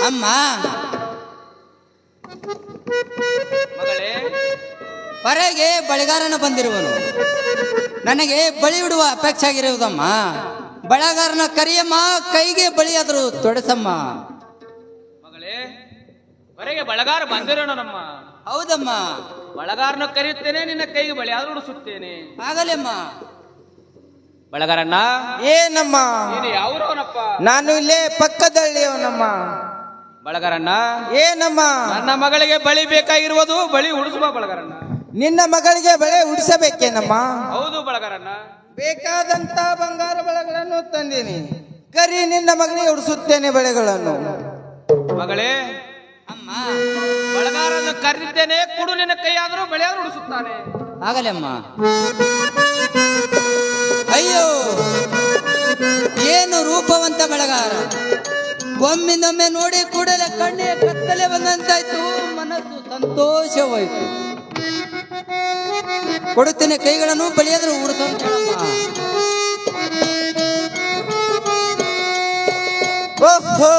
ಅಮ್ಮ ಮಗಳೇ, ಹೊರಗೆ ಬಳಿಗಾರನ ಬಂದಿರುವನು. ನನಗೆ ಬಳಿ ಉಡುವ ಅಪೇಕ್ಷೆ ಆಗಿರುವುದಮ್ಮ. ಬಳೆಗಾರನ ಕರಿಯಮ್ಮ, ಕೈಗೆ ಬಳಿಯಾದರೂ ತೊಡಸಮ್ಮ. ಮಗಳೇ, ಹೊರಗೆ ಬಳಗಾರ ಬಂದಿರೋಣ ನಮ್ಮ. ಹೌದಮ್ಮ. ಬಳಗಾರನ ಕರೆಯುತ್ತೇನೆ, ನಿನ್ನ ಕೈಗೆ ಬಳಿ ಆದ್ರೂ ಉಡಿಸುತ್ತೇನೆ. ಆಗಲಮ್ಮ. ಬಳಗಾರಣ್ಣ, ಏನಮ್ಮ? ನೀನು ಯಾವ್ರವನಪ್ಪ? ನಾನು ಇಲ್ಲೇ ಪಕ್ಕದಳ್ಳಿಯವನಮ್ಮ. ಬಳಗಾರಣ್ಣ, ಏನಮ್ಮ? ನನ್ನ ಮಗಳಿಗೆ ಬಳಿ ಬೇಕಾಗಿರುವುದು, ಬಳಿ ಉಡಿಸುವ ಬಳಗಾರಣ್ಣ. ನಿನ್ನ ಮಗಳಿಗೆ ಬಳೆ ಉಡಿಸಬೇಕೇನಮ್ಮ? ಹೌದು ಬಳಗಾರಣ್ಣ. ಬೇಕಾದಂತ ಬಂಗಾರ ಬಳೆಗಳನ್ನು ತಂದೀನಿ. ಕರಿ, ನಿನ್ನ ಮಗಳಿಗೆ ಉಡಿಸುತ್ತೇನೆ ಬಳೆಗಳನ್ನು. ಮಗಳೇ, ಅಮ್ಮ ಬಳಗಾರನ್ನು ಕರೆದಿದ್ದೇನೆ, ಕೊಡು ನಿನ್ನ ಕೈ ಆದರೂ ಬಳಿ ಆದ್ರೂ ಉಡಿಸುತ್ತಾನೆ. ಆಗಲಮ್ಮ. ಅಯ್ಯೋ, ಏನು ರೂಪವಂತ ಬೆಳಗಾರ! ಒಮ್ಮಿಂದೊಮ್ಮೆ ನೋಡಿ ಕೂಡಲೇ ಕಣ್ಣಿಗೆ ಕತ್ತಲೆ ಬಂದಂತಾಯ್ತು, ಮನಸ್ಸು ಸಂತೋಷವಾಯಿತು. ಕೊಡುತ್ತೇನೆ, ಕೈಗಳನ್ನು ಬಳಿಯಾದರೂ ಉಡಿಸೋಣ. ಓಹೋ,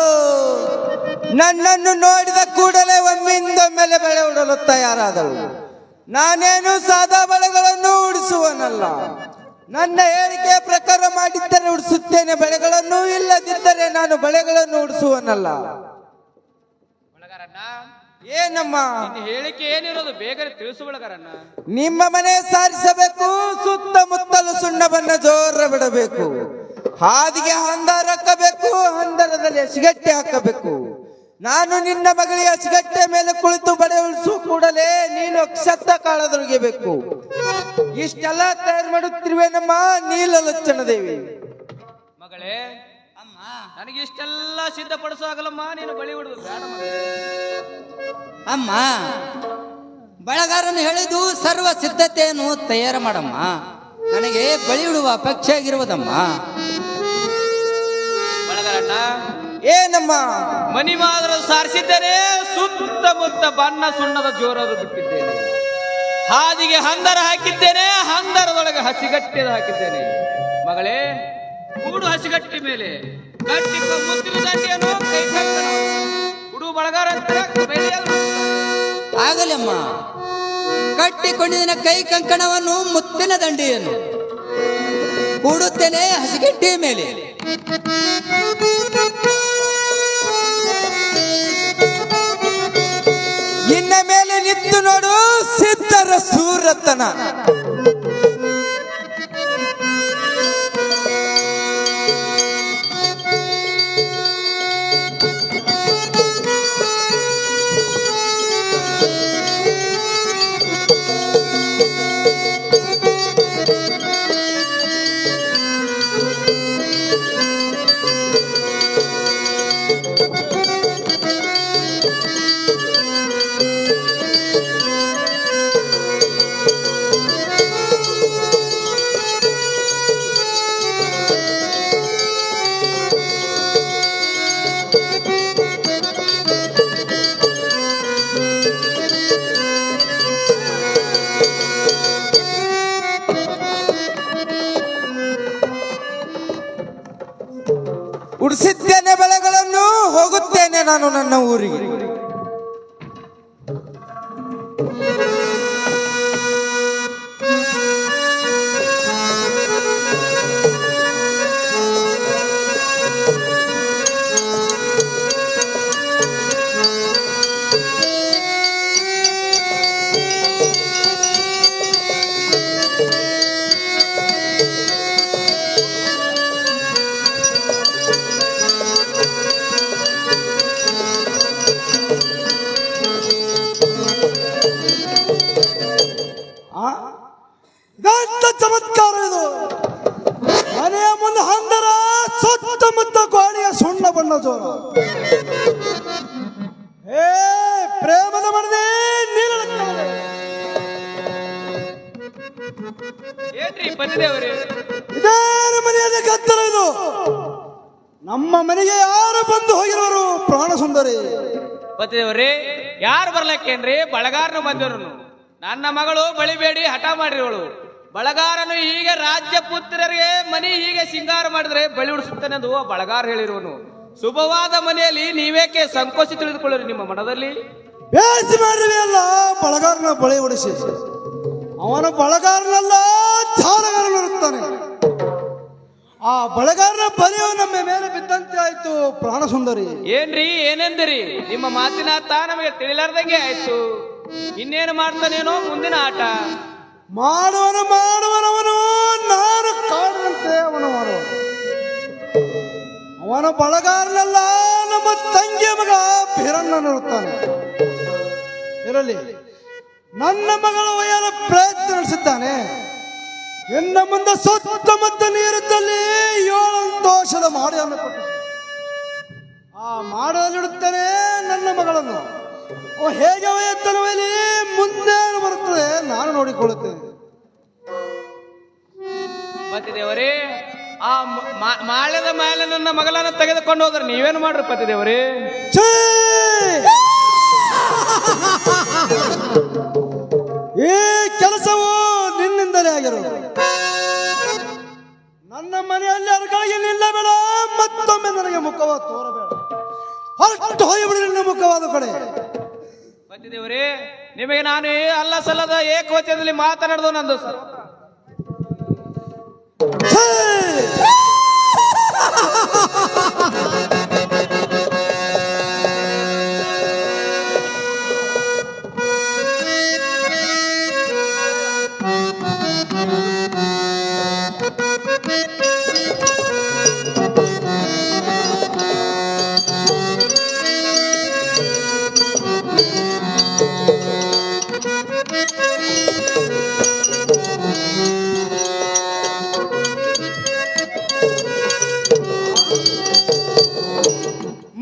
ನನ್ನನ್ನು ನೋಡಿದ ಕೂಡಲೇ ಒಮ್ಮಿಂದೊಮ್ಮೆಲೆ ಬಳೆ ಉಡಲು ತಯಾರಾದಳು. ನಾನೇನು ಸಾದಾ ಬಳೆಗಳನ್ನು ಉಡಿಸುವನಲ್ಲ. ನನ್ನ ಹೇಳಿಕೆಯ ಪ್ರಕಾರ ಮಾಡಿದ್ದರೆ ಉಡಿಸುತ್ತೇನೆ ಬಳೆಗಳನ್ನು, ಇಲ್ಲದಿದ್ದರೆ ನಾನು ಬಳೆಗಳನ್ನು ಉಡಿಸುವನಲ್ಲ. ಬಳಗಾರಣ್ಣ, ಏನಮ್ಮ? ನಿನ್ನ ಹೇಳಿಕೆ ಏನಿರೋದು ಬೇಗನೆ ತಿಳಿಸು ಬಳಗಾರಣ್ಣ. ನಿಮ್ಮ ಮನೆ ಸಾರಿಸಬೇಕು, ಸುತ್ತಮುತ್ತಲು ಸುಣ್ಣ ಬಣ್ಣ ಜೋರ ಬಿಡಬೇಕು, ಹಾದಿಗೆ ಹಂದರ ಹಾಕಬೇಕು, ಹಂದರದಲ್ಲಿ ಹಸಿಗಟ್ಟೆ ಹಾಕಬೇಕು. ನಾನು ನಿನ್ನ ಮಗಳಿಗೆ ಹಸಿಗಟ್ಟೆ ಮೇಲೆ ಕುಳಿತು ಬಳೆ ಉಳಿಸು ಕೂಡಲೇ ನೀನು ಅಕ್ಷತ ಕಾಳದೊಳಗೆಬೇಕು. ಇಷ್ಟೆಲ್ಲ ತಯಾರು ಮಾಡುತ್ತಿರುವೇನಮ್ಮ ನೀಲಲೋಚನ ದೇವಿ. ಮಗಳೇ, ಅಮ್ಮ ನನಗೆ ಇಷ್ಟೆಲ್ಲ ಸಿದ್ಧಪಡಿಸುವಾಗಲಮ್ಮ ನೀನು ಬಳಿ ಉಡುದು ಬೇಡ ಮಗಳೇ. ಅಮ್ಮ, ಬಳಗಾರನು ಹೇಳಿದು ಸರ್ವ ಸಿದ್ಧತೆಯನ್ನು ತಯಾರು ಮಾಡಮ್ಮ. ನನಗೆ ಬಳಿ ಉಡುವ ಅಪೇಕ್ಷೆ ಆಗಿರುವುದಮ್ಮ. ಬಳಗಾರಣ್ಣ, ಏನಮ್ಮ? ಮನಿ ಮಾತ್ರ ಸಾರಿಸಿದ್ದೇನೆ, ಸುತ್ತಮುತ್ತ ಬಣ್ಣ ಸುಣ್ಣದ ಜೋರದು ಬಿಟ್ಟಿದ್ದೇನೆ, ಹಾದಿಗೆ ಹಂದರ ಹಾಕಿದ್ದೇನೆ, ಹಂದರದೊಳಗೆ ಹಸಿಗಟ್ಟೆ ಹಾಕಿದ್ದೇನೆ. ಮಗಳೇ, ಕೂಡು ಹಸಿಗಟ್ಟಿ ಮೇಲೆ ಕಟ್ಟಿಕ ಮುತ್ತಿನ ದಂಡಿಯನ್ನು ಕೈ ಕಟ್ಟನು ಕುಡು ಬಳಗಾರ ಆಗಲಮ್ಮ. ಕಟ್ಟಿಕೊಂಡಿನ ಕೈ ಕಂಕಣವನ್ನು ಮುತ್ತಿನ ದಂಡಿಯನ್ನು ಕೂಡುತ್ತೇನೆ ಹಸಿಗಟ್ಟಿಯ ಮೇಲೆ. ಇನ್ನ ಮೇಲೆ ನಿಂತು ನೋಡು ಸಿದ್ಧರ ಸೂರತನ. ಉಡಿಸಿದ್ದೇನೆ ಬಳೆಗಳನ್ನು, ಹೋಗುತ್ತೇನೆ ನಾನು ನನ್ನ ಊರಿಗೆ. ಎಂತ ಚಮತ್ಕಾರ ಇದು! ಮನೆಯ ಮುಂದೆ ಹಂದರ, ಸುತ್ತಮುತ್ತ ಗೋಡೆಯ ಸುಣ್ಣ ಬಣ್ಣ ಜೋರ. ಏ ಪ್ರೇಮದ ಮನದೇ ನೀಲನಕ್ಕವರೇ, ಏನ್ರಿ ಬಂದಿದ್ದೇವ್ರಿ? ಇದೇ ಮನೆಯಲ್ಲಿ ಗದ್ದಲ ಇದು. ನಮ್ಮ ಮನೆಗೆ ಯಾರು ಬಂದು ಹೋಗಿರೋರು? ಪ್ರಾಣ ಸುಂದರಿ ಬಂದಿದ್ದೇವ್ರಿ. ಯಾರು ಬರ್ಲಕ್ಕೇನ್ರಿ? ಬಳಗಾರನು ಬಂದಿರೋನು. ನನ್ನ ಮಗಳು ಬಳಿಬೇಡಿ ಹಠ ಮಾಡಿರೋಳು. ಬಳಗಾರನು ಹೀಗೆ ರಾಜ್ಯ ಪುತ್ರರಿಗೆ ಮನಿ ಹೀಗೆ ಸಿಂಗಾರ ಮಾಡಿದ್ರೆ ಬಳಿ ಉಡಿಸುತ್ತಾನೆ ಎಂದು ಬಳಗಾರ ಹೇಳಿರುವನು. ಶುಭವಾದ ಮನೆಯಲ್ಲಿ ನೀವೇಕೆ ಸಂಕೋಚ ತಿಳಿದುಕೊಳ್ಳಿರಿ ನಿಮ್ಮ ಮನದಲ್ಲಿ? ಬೇಸಿ ಮಾಡಿವಿ ಅಲ್ಲ ಬಳಗಾರನ ಬಳಿ ಹೊಡಿಸಿ ಅವನ ಬಳಗಾರನಲ್ಲ ಚಾರಗಾರನಿರುತ್ತಾನೆ. ಆ ಬಳಗಾರನ ಬಲಿಯು ನಮ್ಮ ಮೇಲೆ ಬಿದ್ದಂತೆ ಆಯ್ತು ಪ್ರಾಣ ಸುಂದರಿ. ಏನ್ರಿ ಏನೆಂದಿರಿ? ನಿಮ್ಮ ಮಾತಿನ ಅರ್ಥ ನಮಗೆ ತಿಳಿಲಾರ್ದಂಗೆ ಆಯ್ತು. ಇನ್ನೇನು ಮಾಡ್ತಾನೇನೋ ಮುಂದಿನ ಆಟ. ಮಾಡುವನವನು ನಾನು ಕಾಣಂತೆ ಅವನು ಮಾಡುವ. ಅವನ ಬಳಗಾರನಲ್ಲ ನಮ್ಮ ತಂಗಿಯ ಮಗ ಬೀರಣ್ಣನಿರುತ್ತಾನೆ. ಇರಲಿ, ನನ್ನ ಮಗಳ ಒಯ್ಯಲು ಪ್ರಯತ್ನ ನಡೆಸುತ್ತಾನೆ. ಇನ್ನು ಮುಂದೆ ಸುತ್ತಮುತ್ತ ನೀರಿದ್ದಲ್ಲಿ 7 ದೋಷದ ಮಾಡಿಯನ್ನು ಕೊಟ್ಟು ಆ ಮಾಡಲಿಡುತ್ತಾನೆ ನನ್ನ ಮಗಳನ್ನು. ಅವ ಹೇಗೆ ಒಯ್ಯುತ್ತಾನೆ ಒಯ್ಯಲಿ, ಮುಂದೆ ಬರುತ್ತದೆ ನಾನು ನೋಡಿಕೊಳ್ಳುತ್ತೇನೆ. ಪತಿದೇವರೇ, ಆ ಮಾಳ್ಯದ ಮೇಲೆ ನನ್ನ ಮಗಳನ್ನು ತೆಗೆದುಕೊಂಡು ಹೋದ್ರೆ ನೀವೇನು ಮಾಡ್ರಿ ಪತಿದೇವರೇ? ಛೇ! ಈ ಕೆಲಸವು ನಿನ್ನಿಂದಲೇ ಆಗಿರೋದು. ನನ್ನ ಮನೆಯಲ್ಲಿ ಅರ್ಗಳಿಗೆ ನಿಲ್ಲಬೇಡ, ಮತ್ತೊಮ್ಮೆ ನನಗೆ ಮುಖವಾದ ತೋರಬೇಡ. ಹೊರಟು ಹೋಗಿಬಿಡಿ ನಿನ್ನ ಮುಖವಾದ ಕಡೆ. ಪತಿದೇವರೇ, ನಿಮಗೆ ನಾನು ಅಲ್ಲ ಸಲ್ಲದ ಏಕವಚನದಲ್ಲಿ ಮಾತನಾಡಿದ ನಂದು ಸರ್. ಛೇ!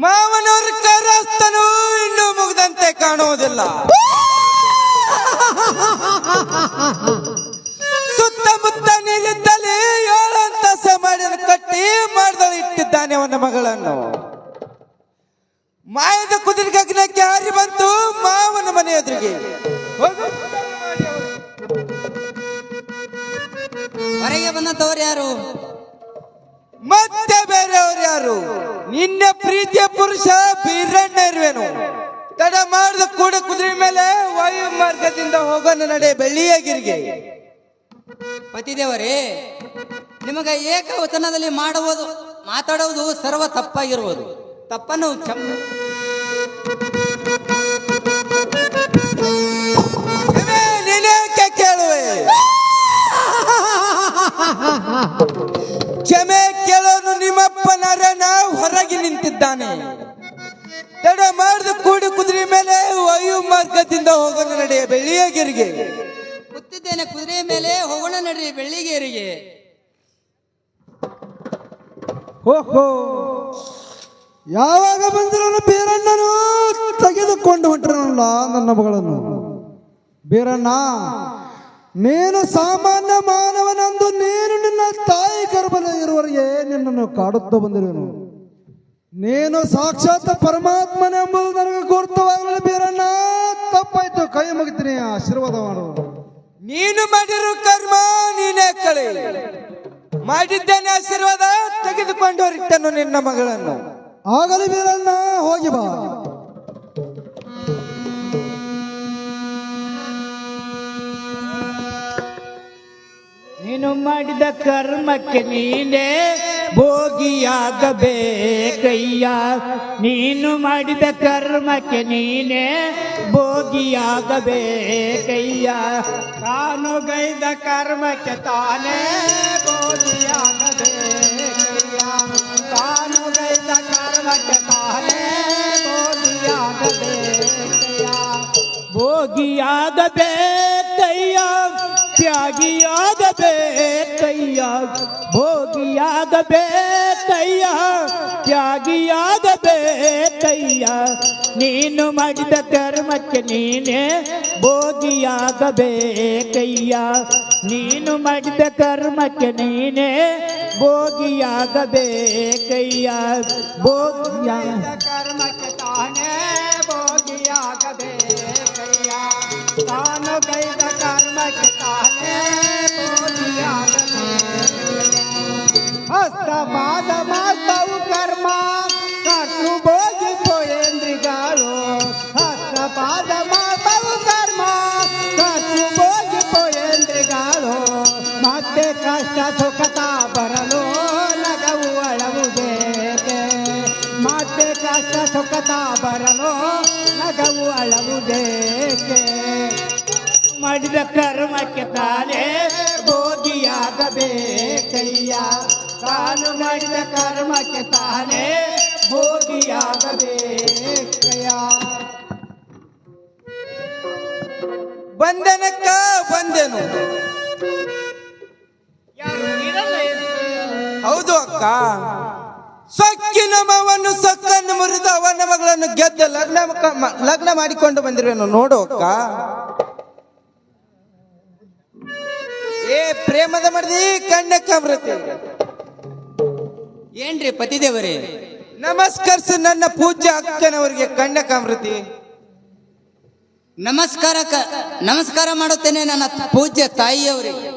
ಮಾವನವ್ರ ಕರಸ್ತನು ಇನ್ನೂ ಮುಗ್ದಂತೆ ಕಾಣುವುದಿಲ್ಲ. ಸುತ್ತಮುತ್ತ ನೀರಿದ್ದಲ್ಲಿ 7 ಅಂತಸ ಮಾಡಿ ಕಟ್ಟಿ ಮಾಡ್ದಳು ಇಟ್ಟಿದ್ದಾನೆ ಅವನ ಮಗಳನ್ನು. ಮಾಯದ ಕುದುರೆ ಗಗನಕ್ಕೆ ಹಾರಿ ಬಂತು ಮಾವನ ಮನೆ ಎದುರಿಗೆ. ಹೊರಗೆ ಬಂದಂತವ್ರು ಯಾರು? ಮತ್ತೆ ಬೇರೆಯವ್ರು ಯಾರು? ನಿನ್ನ ಪ್ರೀತಿಯ ಪುರುಷ ಬೀರಣ್ಣ ಇರುವೆನು. ತಡ ಮಾಡಿದ ಕೂಡ ಕುದುರೆ ಮೇಲೆ ವಾಯು ಮಾರ್ಗದಿಂದ ಹೋಗೋಣ ನಡೆ ಬೆಳ್ಳಿಯಗಿರಿಗೆ. ಪತಿದೇವರೇ, ನಿಮಗೆ ಏಕವಚನದಲ್ಲಿ ಮಾತಾಡುವುದು ಸರ್ವ ತಪ್ಪಾಗಿರುವುದು. ತಪ್ಪನ್ನು ನೀನೇಕೆ ಕೇಳುವೆ? ಕ್ಷಮೆ ಕೇಳೋನು ನಿಮ್ಮಪ್ಪ ನರನ ಹೊರಗೆ ನಿಂತಿದ್ದಾನೆ. ತಡ ಮಾಡಿದ ಕೂಡಿ ಕುದುರೆ ಮೇಲೆ ವಾಯು ಮಾರ್ಗದಿಂದ ಹೋಗೋಣ ನಡೆಯ ಬೆಳ್ಳಿಯಗಿರಿಗೆ. ಕೂತಿದ್ದೇನೆ ಕುದುರೆ ಮೇಲೆ, ಹೋಗೋಣ ನಡ್ರಿ ಬೆಳ್ಳಿಗೇರಿಗೆ. ಓಹೋ, ಯಾವಾಗ ಬಂದ್ರು ಬೀರಣ್ಣನು ತೆಗೆದುಕೊಂಡು ಹೊಂಟರಲ್ಲ ನನ್ನ ಮಗಳನ್ನು. ಬೀರಣ್ಣ, ನೀನು ಸಾಮಾನ್ಯ ಮಾನವನಂದು ನೀನು ನಿನ್ನ ತಾಯಿ ಗರ್ಭದ ಇರುವವರೆಗೆ ನಿನ್ನನ್ನು ಕಾಡುತ್ತಾ ಬಂದಿರುವೆನು. ನೀನು ಸಾಕ್ಷಾತ್ ಪರಮಾತ್ಮನೆಂಬುದು ನನಗೆ ಗುರುತವಾಗಲಿಲ್ಲ ಬೀರಣ್ಣ. ತಪ್ಪಾಯ್ತು, ಕೈ ಮುಗಿತೀನಿ, ಆಶೀರ್ವಾದ ಮಾಡು. ನೀನು ಮಾಡಿರೋ ಕರ್ಮ ನೀನೇ ಕಳೆ. ಮಾಡಿದ್ದೇನೆ ಆಶೀರ್ವಾದ, ತೆಗೆದುಕೊಂಡು ಹೊರಟನು ನಿನ್ನ ಮಗಳನ್ನು. ಆಗಲಿ ಬೀರಣ್ಣ, ಹೋಗಿ ಬಾ. ನೀನು ಮಾಡಿದ ಕರ್ಮಕ್ಕೆ ನೀನೇ ಭೋಗಿಯಾಗಬೇಕಯ್ಯ. ನೀನು ಮಾಡಿದ ಕರ್ಮಕ್ಕೆ ನೀನೇ ಭೋಗಿಯಾಗಬೇಕಯ್ಯ. ತಾನು ಗೈದ ಕರ್ಮಕ್ಕೆ ತಾನೇ ಭೋಗಿಯಾಗಬೇಕಯ್ಯ. ತಾನು ಗೈದ ಕರ್ಮಕ್ಕೆ ತಾನೇ ಭೋಗಿಯಾಗಬೇಕಯ್ಯ. ಭೋಗಿಯಾಗಬೇಕಯ್ಯ, ತ್ಯಾಗಿಯಾಗಬೇಕಯ್ಯ. ಭೋಗಿಯಾಗಬೇಕಯ್ಯ, ತ್ಯಾಗಿಯಾಗಬೇಕಯ್ಯ. ನೀನು ಮಾಡಿದ ಕರ್ಮಕ್ಕೆ ನೀನೇ ಭೋಗಿಯಾಗಬೇಕಯ್ಯ. ನೀನು ಮಾಡಿದ ಕರ್ಮಕ್ಕೆ ನೀನೇ ಭೋಗಿಯಾಗಬೇಕಯ್ಯ. ಭೋಗಿಯಾದ ಕರ್ಮಕ್ಕೆ ತಾನೇ ಭೋಗಿಯಾಗಬೇಕಯ್ಯ. ತಾನು ಗೈದ ಕರ್ಮಕ್ಕೆ ತಾನೇ ಭೋಗಿಯಾಗಬೇಕಯ್ಯ. ಹಸ್ತ ಪಾದ ಮಾಡ್ತವು ಕರ್ಮ ಸುಬೋಗಿ ಪೋಯೇಂದ್ರಿಗಳು ಹಸ್ತಪಾದ ಮಾಪವು ಕರ್ಮ ಸುಬೋಗಿ ಪೋಯೇಂದ್ರಿಗಳು ಮತ್ತೆ ಕಷ್ಟ ಸುಖತ ಬರಲು ನಗವು ಅಳವುದೇಕೆ ಮತ್ತೆ ಕಷ್ಟ ಸುಖತ ಬರಲು ನಗವು ಅಳವುದೇಕೆ ಮಾಡಿದ ಕರ್ಮಕ್ಕೆ ತಾನೇ ಭೋಗಿಯಾಗಬೇಕಯ್ಯ ತಾನು ಮಾಡಿದ ಕರ್ಮಕ್ಕೆ ತಾನೇ ಭೋಗಿಯಾಗಬೇಕಯ್ಯ ಬಂಧನಕ್ಕ ಬಂದೆನು. ಹೌದು ಅಕ್ಕ, ಸೊಕ್ಕಿನ ಮವನ್ನು ಸೊಕ್ಕನ್ನು ಮುರಿದು ಅವನ ಮಗಳನ್ನು ಗೆದ್ದು ಲಗ್ನ ಮಾಡಿಕೊಂಡು ಬಂದಿರುವೆನು ನೋಡು ಅಕ್ಕ. ಏ ಪ್ರೇಮದ ಮರ್ದಿ ಕನ್ಯಕಾಮೃತಿ, ಏನ್ರಿ ಪತಿದೇವರೇ? ನಮಸ್ಕರಿಸು ನನ್ನ ಪೂಜ್ಯ ಅಕ್ಕನವರಿಗೆ ಕನ್ಯಕಾಮೃತಿ. ನಮಸ್ಕಾರ ಮಾಡುತ್ತೇನೆ ನನ್ನ ಪೂಜ್ಯ ತಾಯಿಯವರಿಗೆ.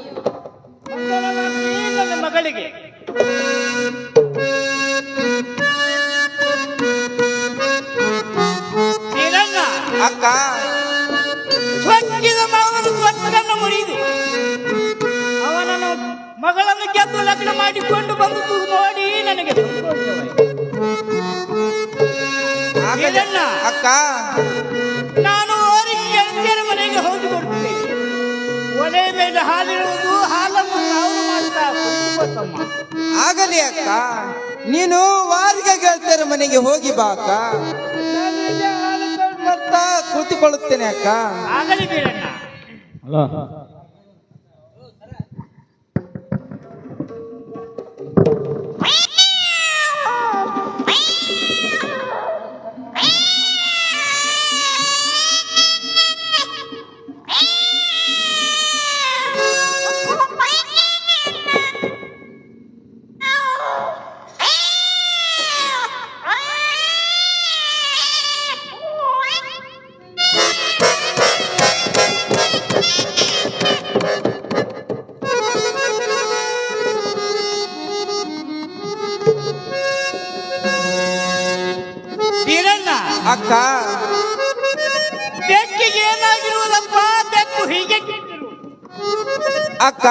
ನನ್ನ ಮಗಳಿಗೆ ಅಕ್ಕ, ಸ್ವಚ್ಛದ ಮಾವನು ಸ್ವಚ್ಛನ್ನು ಮುರಿದು ಅವನನ್ನು ಮಗಳನ್ನು ಗೆದ್ದು ಲಗ್ನ ಮಾಡಿಕೊಂಡು ಬಂದು ನೋಡಿ ನನಗೆ ಆಗಲಿ ಅಕ್ಕ. ನಾನು ಅವರಿಗೆ ಗೆಳತಿಯರ ಮನೆಗೆ ಹೋಗಿ ಬರುತ್ತೇನೆ. ಒಲೆ ಮೇಲೆ ಹಾಲಿರುವುದು ಹಾಲನ್ನು ನಾವು ಮಾಡ್ತಾ ಕುಡಿದುಕೊಳ್ಳಮ್ಮ. ಆಗಲಿ ಅಕ್ಕ, ನೀನು ವಾರಿಗೆ ಗೆಳತಿಯರ ಮನೆಗೆ ಹೋಗಿ ಬಾ ಅಕ್ಕ. ನಾನು ಇಲ್ಲೇ ಹಾಲು ತಗೊಂಡು ಬರ್ತಾ ಕುಳಿತುಕೊಳ್ಳುತ್ತೇನೆ ಅಕ್ಕ. ಆಗಲಿ ಬೀರಣ್ಣ. ಬೀರಣ್ಣ, ಅಕ್ಕ, ಬೆಕ್ಕಿಗೆ ಏನಾಗಿರುವುದಪ್ಪ? ಬೆಕ್ಕು ಹೀಗೆ ಕಿಟ್ಟಿರು. ಅಕ್ಕ,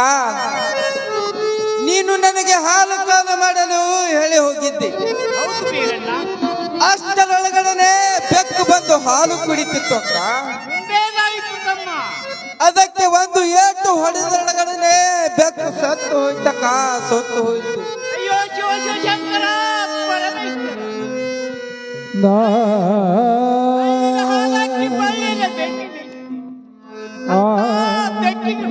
ನೀನು ನನಗೆ ಹಾಲು ಕಾಲ ಮಾಡಲು ಹೇಳಿ ಹೋಗಿದ್ದೆ. ಹೌದು ಬೀರಣ್ಣ. ಅಷ್ಟರೊಳಗಡೆ ಬೆಕ್ಕು ಬಂದು ಹಾಲು ಕುಡಿತಿತ್ತು ಅಕ್ಕ. ಮುಂದೇನಾಯಿತು ತಮ್ಮ? ಅದಕ್ಕೆ ಒಂದು ಏಟು ಹೊಡೆದೊಳಗಡೆ ಬೆಕ್ಕು ಸತ್ತು ಹೋಯ್ತಕ್ಕ, ಸತ್ತು ಹೋಯ್ತು. ಅಯ್ಯೋ ಶಿವ ಶಿವ ಶಂಕರ ಪರಮೇಶ್ವರ. ಹಾಲಾಕಿ ಬಳ್ಳಿನ ಬೆಕ್ಕಿಗೆ ಬೆಕ್ಕಿಗೆ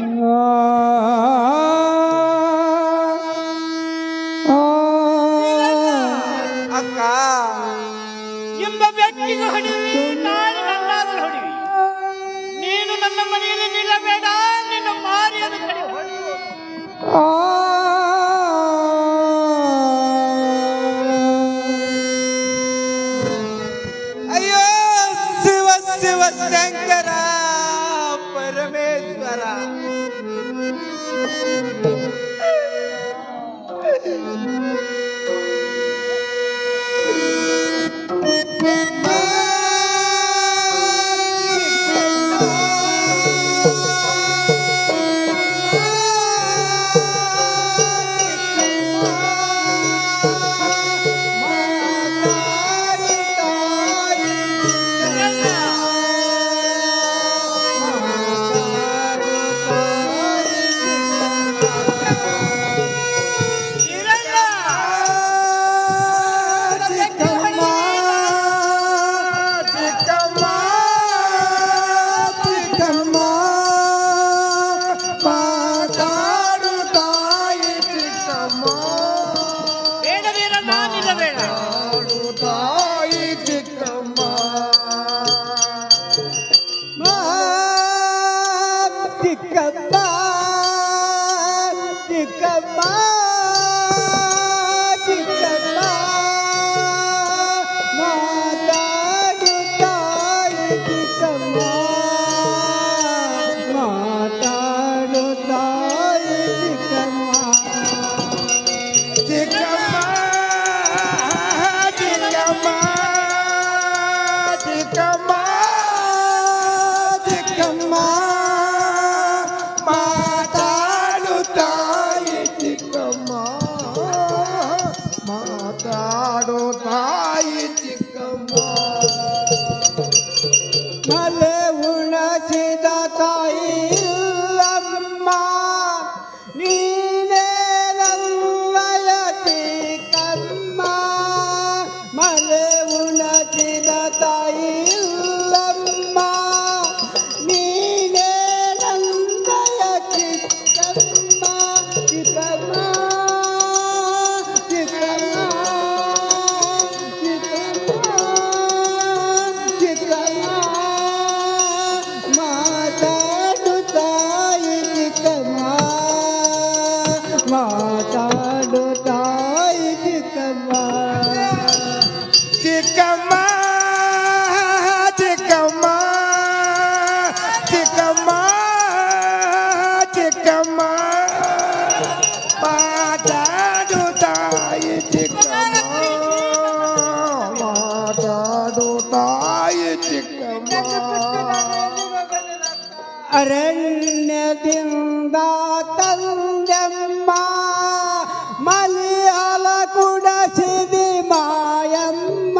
ಅಕ್ಕ, ಎಂಬ ಬೆಕ್ಕಿಗೆ ಹೊಡಿವಿ, ನಾಳೆ ನನ್ನಾದರೂ ಹೊಡಿವಿ. ನೀನು ನನ್ನ ಮನೆಯಲ್ಲಿ ನಿಲ್ಲಬೇಡ, ನಿನ್ನ ಮಾರಿಯದ ಕಡೆ ಹೊಡೆಯುವ. ಅಯ್ಯೋ ಶಿವ ಶಿವ ಶಂಕರ ಪರಮೇಶ್ವರ. ತಾಯಿ ಚಿಕ್ಕಮ್ಮ ಮಲೆ ಉಣಸಿದ ತಾಯಿ ಇಲ್ಲಮ್ಮ ನೀನೇ ನನ್ನಯ ಚಿಕ್ಕಮ್ಮ ಮಲೆ ಉಣಸಿದ ತಾಯಿ ಇಲ್ಲಮ್ಮ ನೀನೇ ನನ್ನಯ ಚಿಕ್ಕಮ್ಮ ಚಿಕ್ಕಮ್ಮ ಚಿಕ್ಕಮ್ಮ ಚಿಕ್ಕಮ್ಮ ಚಿಕ್ಕಮ್ಮ ಮಾತಾಡುತ್ತಾಯಿ ಚಿಕ್ಕಮ್ಮ ಮಾತಾಡುತ್ತಾಯಿ ಚಿಕ್ಕಮ್ಮ ಚಿಕ್ಕಮ್ಮ ಚಿಕ್ಕಮ್ಮ ಚಿಕ್ಕಮ್ಮ ಚಿಕ್ಕಮ್ಮ ಮಾತಾಡು ತಾಯಿ ಚಿಕ್ಕಮ್ಮ ಮಾತಾಡು ತಾಯಿ ಚಿಕ್ಕಮ್ಮ ಅರಣ್ಯದಿಂದ ತಂದೆಮ್ಮ ಮಲಿಯಾಲ ಕುಡಸಿದಿ ಮಾಯಮ್ಮ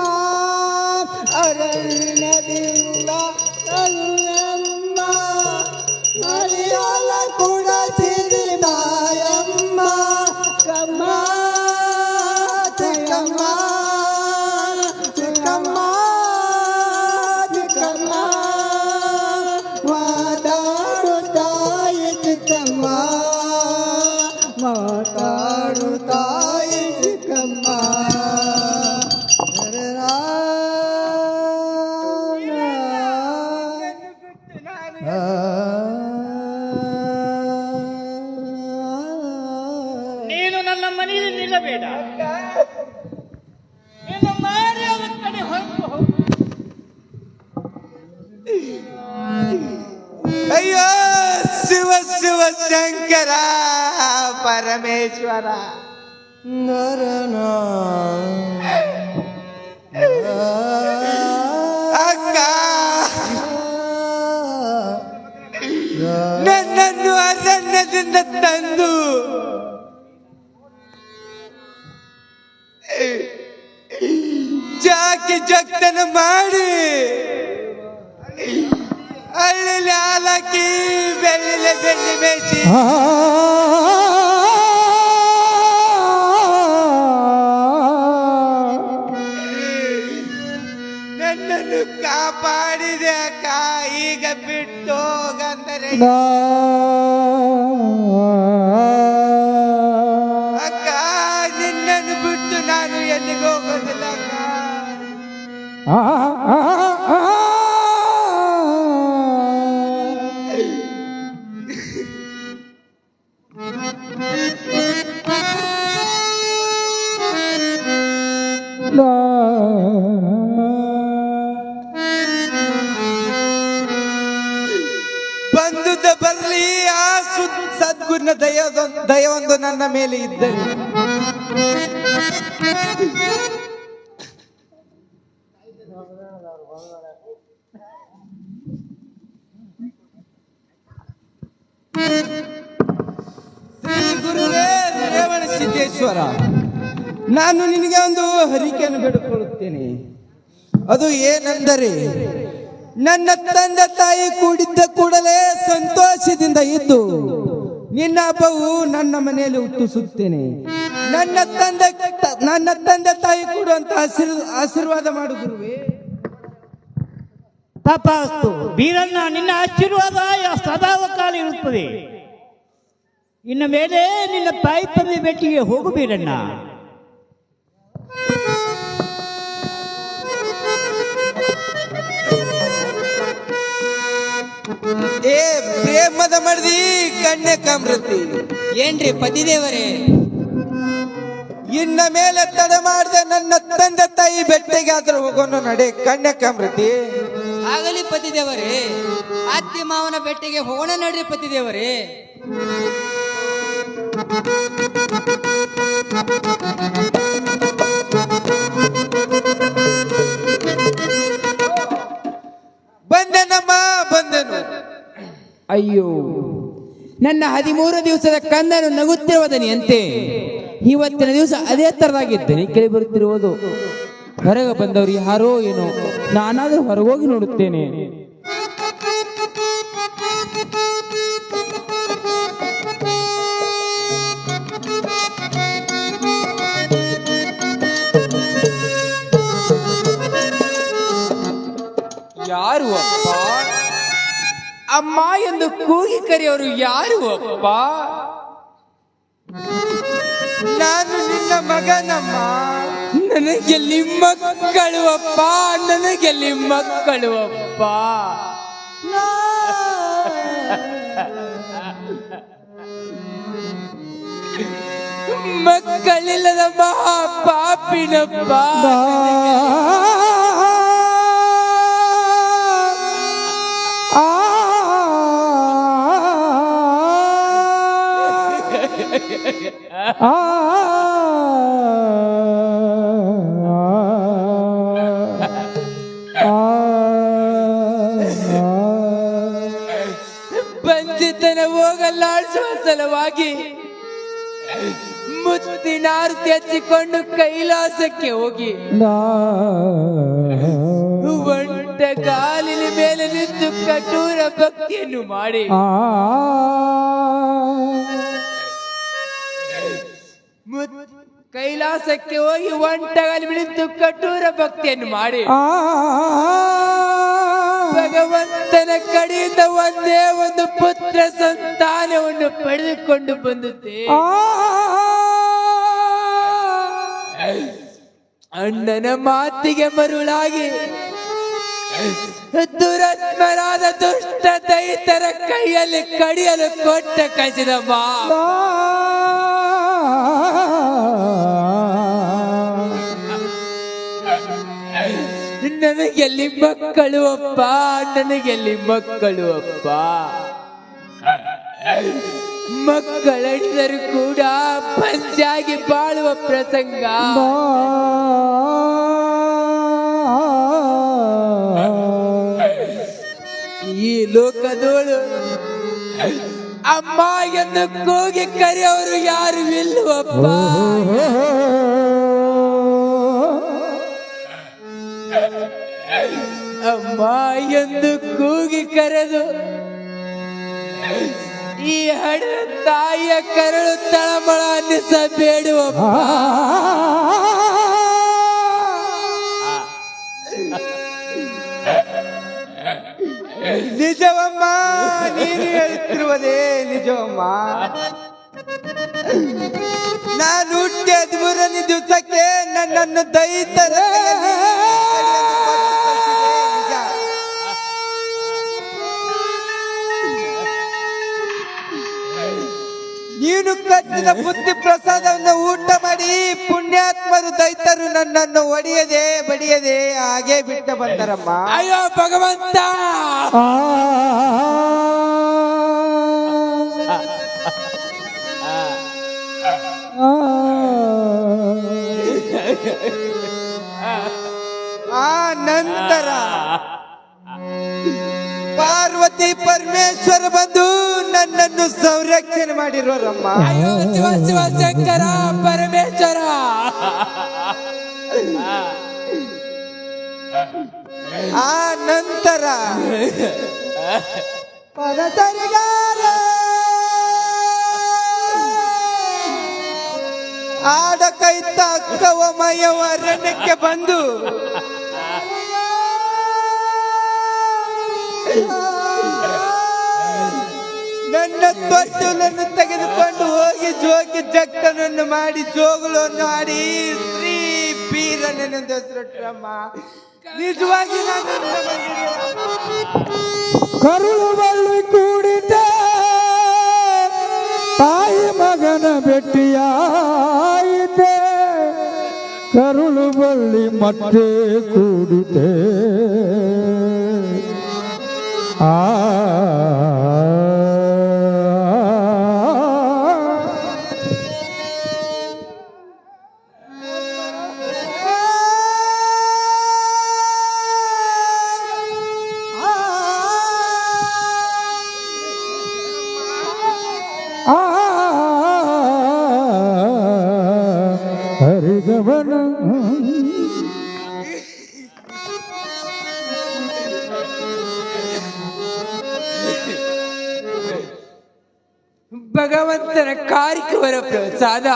ಅರಣ್ಯದಿಂದ ತಂದೆಮ್ಮ ಮಲಿಯಾಲ ಕುಡಸಿದಿ ಮಾಯಮ್ಮ ಕಮ್ಮ ಚಿಕ್ಕಮ್ಮ ಚಿಕ್ಕಮ್ಮ ಚಿಕ್ಕಮ್ಮ ಮಾತಾಡುತ್ತಾಯಿ ಚಿಕ್ಕಮ್ಮ ಮಾತಾಡುತ್ತಾಯಿ ಚಿಕ್ಕಮ್ಮ ನೀನು ನನ್ನ ಮನೆಯಲ್ಲಿ ನಿಲ್ಲಬೇಡ. ನಿನ್ನ ಮಾರಿಯದ ಕಡೆ ಹೊರಟು ಹೋಗು. ಅಯ್ಯೋ ಶಿವ ಶಿವ ಶಂಕರ ಪರಮೇಶ್ವರ ಅಕ್ಕ ನನ್ನನ್ನು ಅರಣ್ಯದಿಂದ ತಂದು ಜಾಕಿ ಜಗ್ತನ ಮಾಡಿ ಹಳ್ಳಿಲಿ ಹಾಲಾಕಿ ಬೆಳ್ಳಿಲೆ ಬೆಳ್ಳಿ ಮೇಯಿಸಿ ನನ್ನನ್ನು ಕಾಪಾಡಿದೆ ಅಕ್ಕ. ಈಗ ಬಿಟ್ಟು ಹೋಗಂದರೆ ಅಕ್ಕ ನಿನ್ನನ್ನು ಬಿಟ್ಟು ನಾನು ಎಲ್ಲಿಗೆ ಹೋಗೋದಿಲ್ಲ ಅಕ್ಕ. ಬಂದುದ ಬರ್ಲಿ ಆ ಸದ್ಗುಣ ದಯವೊಂದು ನನ್ನ ಮೇಲೆ ಇದ್ದರೆ ಶ್ರೀ ಗುರುವೇ ರೇವಣ ಸಿದ್ದೇಶ್ವರ, ನಾನು ನಿನಗೆ ಒಂದು ಹರಿಕೆಯನ್ನು ಬೇಡಿಕೊಳ್ಳುತ್ತೇನೆ. ಅದು ಏನೆಂದರೆ, ನನ್ನ ತಂದೆ ತಾಯಿ ಕೂಡಿದ್ದ ಕೂಡಲೇ ಸಂತೋಷದಿಂದ ಇದ್ದು ನಿನ್ನ ಹಬ್ಬವು ನನ್ನ ಮನೆಯಲ್ಲಿ ಹುಟ್ಟಿಸುತ್ತೇನೆ. ನನ್ನ ತಂದೆ ತಾಯಿ ಕೊಡುವಂತ ಆಶೀರ್ವಾದ ಮಾಡು ಗುರುವೇ. ತಪಾಸ್ತು ಬೀರಣ್ಣ, ನಿನ್ನ ಆಶೀರ್ವಾದ ಸದಾವ ಕಾಲ ಇರುತ್ತದೆ. ಇನ್ನು ಮೇಲೆ ನಿನ್ನ ತಾಯಿ ತಂದೆ ಭೇಟಿಗೆ ಹೋಗು ಬೀರಣ್ಣ. ಏ ಪ್ರೇಮದ ಮಡದಿ ಕನ್ಯಕಾಮೃತಿ, ಏನ್ರಿ ಪತಿದೇವರೇ, ಇನ್ನ ಮೇಲೆ ತಡ ಮಾಡದೆ ನನ್ನ ತಂದೆ ತಾಯಿ ಬೆಟ್ಟೆಗೆ ಆದ್ರೂ ಹೋಗೋಣ ನಡೆ ಕನ್ಯಕಾಮೃತಿ. ಆಗಲಿ ಪತಿದೇವರೇ, ಅತ್ತಿ ಮಾವನ ಬೆಟ್ಟಿಗೆ ಹೋಗೋಣ ನಡ್ರಿ ಪತಿದೇವರೇ. ಬಂದೆನಮ್ಮ ಬಂದೆನು. ಅಯ್ಯೋ, ನನ್ನ 13 ದಿವಸದ ಕಂದನು ನಗುತ್ತಿರುವುದನಿಯಂತೆ ಇವತ್ತಿನ ದಿವಸ ಅದೇ ತರದಾಗಿದ್ದೇನೆ ಕೇಳಿ ಬರುತ್ತಿರುವುದು. ಹೊರಗೆ ಬಂದವರು ಯಾರೋ ಏನೋ, ನಾನಾದ್ರೂ ಹೊರಗೋಗಿ ನೋಡುತ್ತೇನೆ. ಯಾರು ಅಪ್ಪ? ಅಮ್ಮ ಎಂದು ಕೂಗಿ ಕರೆಯೋರು ಯಾರು ಅಪ್ಪ? ನಾನು ನಿನ್ನ ಮಗನಮ್ಮ. ನನಗೆಲ್ಲಿ ಮಕ್ಕಳು ಅಪ್ಪ, ನನಗೆಲ್ಲಿ ಮಕ್ಕಳು ಅಪ್ಪ? ಮಕ್ಕಳಿಲ್ಲದ ಮಹಾ ಪಾಪಿನಪ್ಪ. ಬಂದಿದ್ದನ ಹೋಗಲಾಡಿಸುವ ಸಲುವಾಗಿ ಮುತ್ತಿನಾರ್ತಿ ಹಚ್ಚಿಕೊಂಡು ಕೈಲಾಸಕ್ಕೆ ಹೋಗಿ ಒಂಟ ಗಾಲಿನ ಮೇಲೆ ನಿಂತು ಕಠೋರ ಭಕ್ತಿಯನ್ನು ಮಾಡಿ ಕೈಲಾಸಕ್ಕೆ ಹೋಗಿ ಒಂಟಗಾಲಿ ನಿಂತು ಕಠೋರ ಭಕ್ತಿಯನ್ನು ಮಾಡಿ ಭಗವಂತನ ಕಡೆಯಿಂದ ಒಂದೇ ಒಂದು ಪುತ್ರ ಸಂತಾನವನ್ನು ಪಡೆದುಕೊಂಡು ಬಂದುತ್ತೆ. ಅಣ್ಣನ ಮಾತಿಗೆ ಮರುಳಾಗಿ ದುರಾತ್ಮರಾದ ದುಷ್ಟ ದೈತರ ಕೈಯಲ್ಲಿ ಕಡಿಯಲು ಕೊಟ್ಟ ಕಸಿದಮ್ಮ. ನನಗೆಲ್ಲಿ ಮಕ್ಕಳು ಅಪ್ಪ, ನನಗೆಲ್ಲಿ ಮಕ್ಕಳು ಅಪ್ಪ? ಮಕ್ಕಳೆಲ್ಲರೂ ಕೂಡ ಪಂಚಾಗಿ ಬಾಳುವ ಪ್ರಸಂಗ ಈ ಲೋಕದೋಳು. ಅಮ್ಮ ಎಂದು ಕೂಗಿ ಕರೆಯವರು ಯಾರು ಇಲ್ಲವಪ್ಪ. ಅಮ್ಮ ಎಂದು ಕೂಗಿ ಕರೆದು ಈ ಹಡ ತಾಯಿಯ ಕರಳು ತಳಮಳ ಅನ್ನಿಸಬೇಡುವಪ್ಪ. ನಿಜವಮ್ಮ, ನೀನು ಹೇಳುತ್ತಿರುವುದೇ ನಿಜವಮ್ಮ. ನಾನು ಹುಟ್ಟಿ 13ನೇ ದಿವಸಕ್ಕೆ ನನ್ನನ್ನು ದೈತರ ನೀನು ಕಟ್ಟಿದ ಬುದ್ಧಿ ಪ್ರಸಾದವನ್ನು ಊಟ ಮಾಡಿ ಪುಣ್ಯಾತ್ಮರು ದೈತರು ನನ್ನನ್ನು ಒಡೆಯದೆ ಬಡಿಯದೆ ಹಾಗೆ ಬಿಟ್ಟ ಬಂದರಮ್ಮ. ಅಯ್ಯೋ ಭಗವಂತ, ಆ ನಂತರ ಪಾರ್ವತಿ ಪರಮೇಶ್ವರ ಬಂದು ನನ್ನನ್ನು ಸಂರಕ್ಷಣೆ ಮಾಡಿರೋರಮ್ಮ. ಅಯ್ಯೋ ಶಿವ ಶಿವ ಶಂಕರ ಪರಮೇಶ್ವರ. ಆ ನಂತರ ಪದಸರಿಗಾರ ಆಡ ಕೈತ ಅಕ್ಕವ ಮಯವ ಅರಣ್ಯಕ್ಕೆ ಬಂದು ನನ್ನ ತೊಟ್ಟಲನ್ನು ತೆಗೆದುಕೊಂಡು ಹೋಗಿ ಜೋಗಿ ಜಕ್ಕನನ್ನು ಮಾಡಿ ಜೋಗುಳನ್ನು ಆಡಿ ಶ್ರೀ ಬೀರನೆಂದು ಹೆಸರಿಟ್ರಮ್ಮ. ನಿಜವಾಗಿ ನಾನು ಕರುಳು ಬಳ್ಳಿ ಕೂಡಿದೆ, ತಾಯಿ ಮಗನ ಭೇಟಿಯಾಯಿತೆ. ಕರುಳು ಬಳ್ಳಿ ಮತ್ತೆ ಕೂಡಿದೆ, ಆ ಹರಿಗವನ ಭಗವಂತನ ಕಾರ್ಯಕ್ರಮ ಪ್ರಸಾದ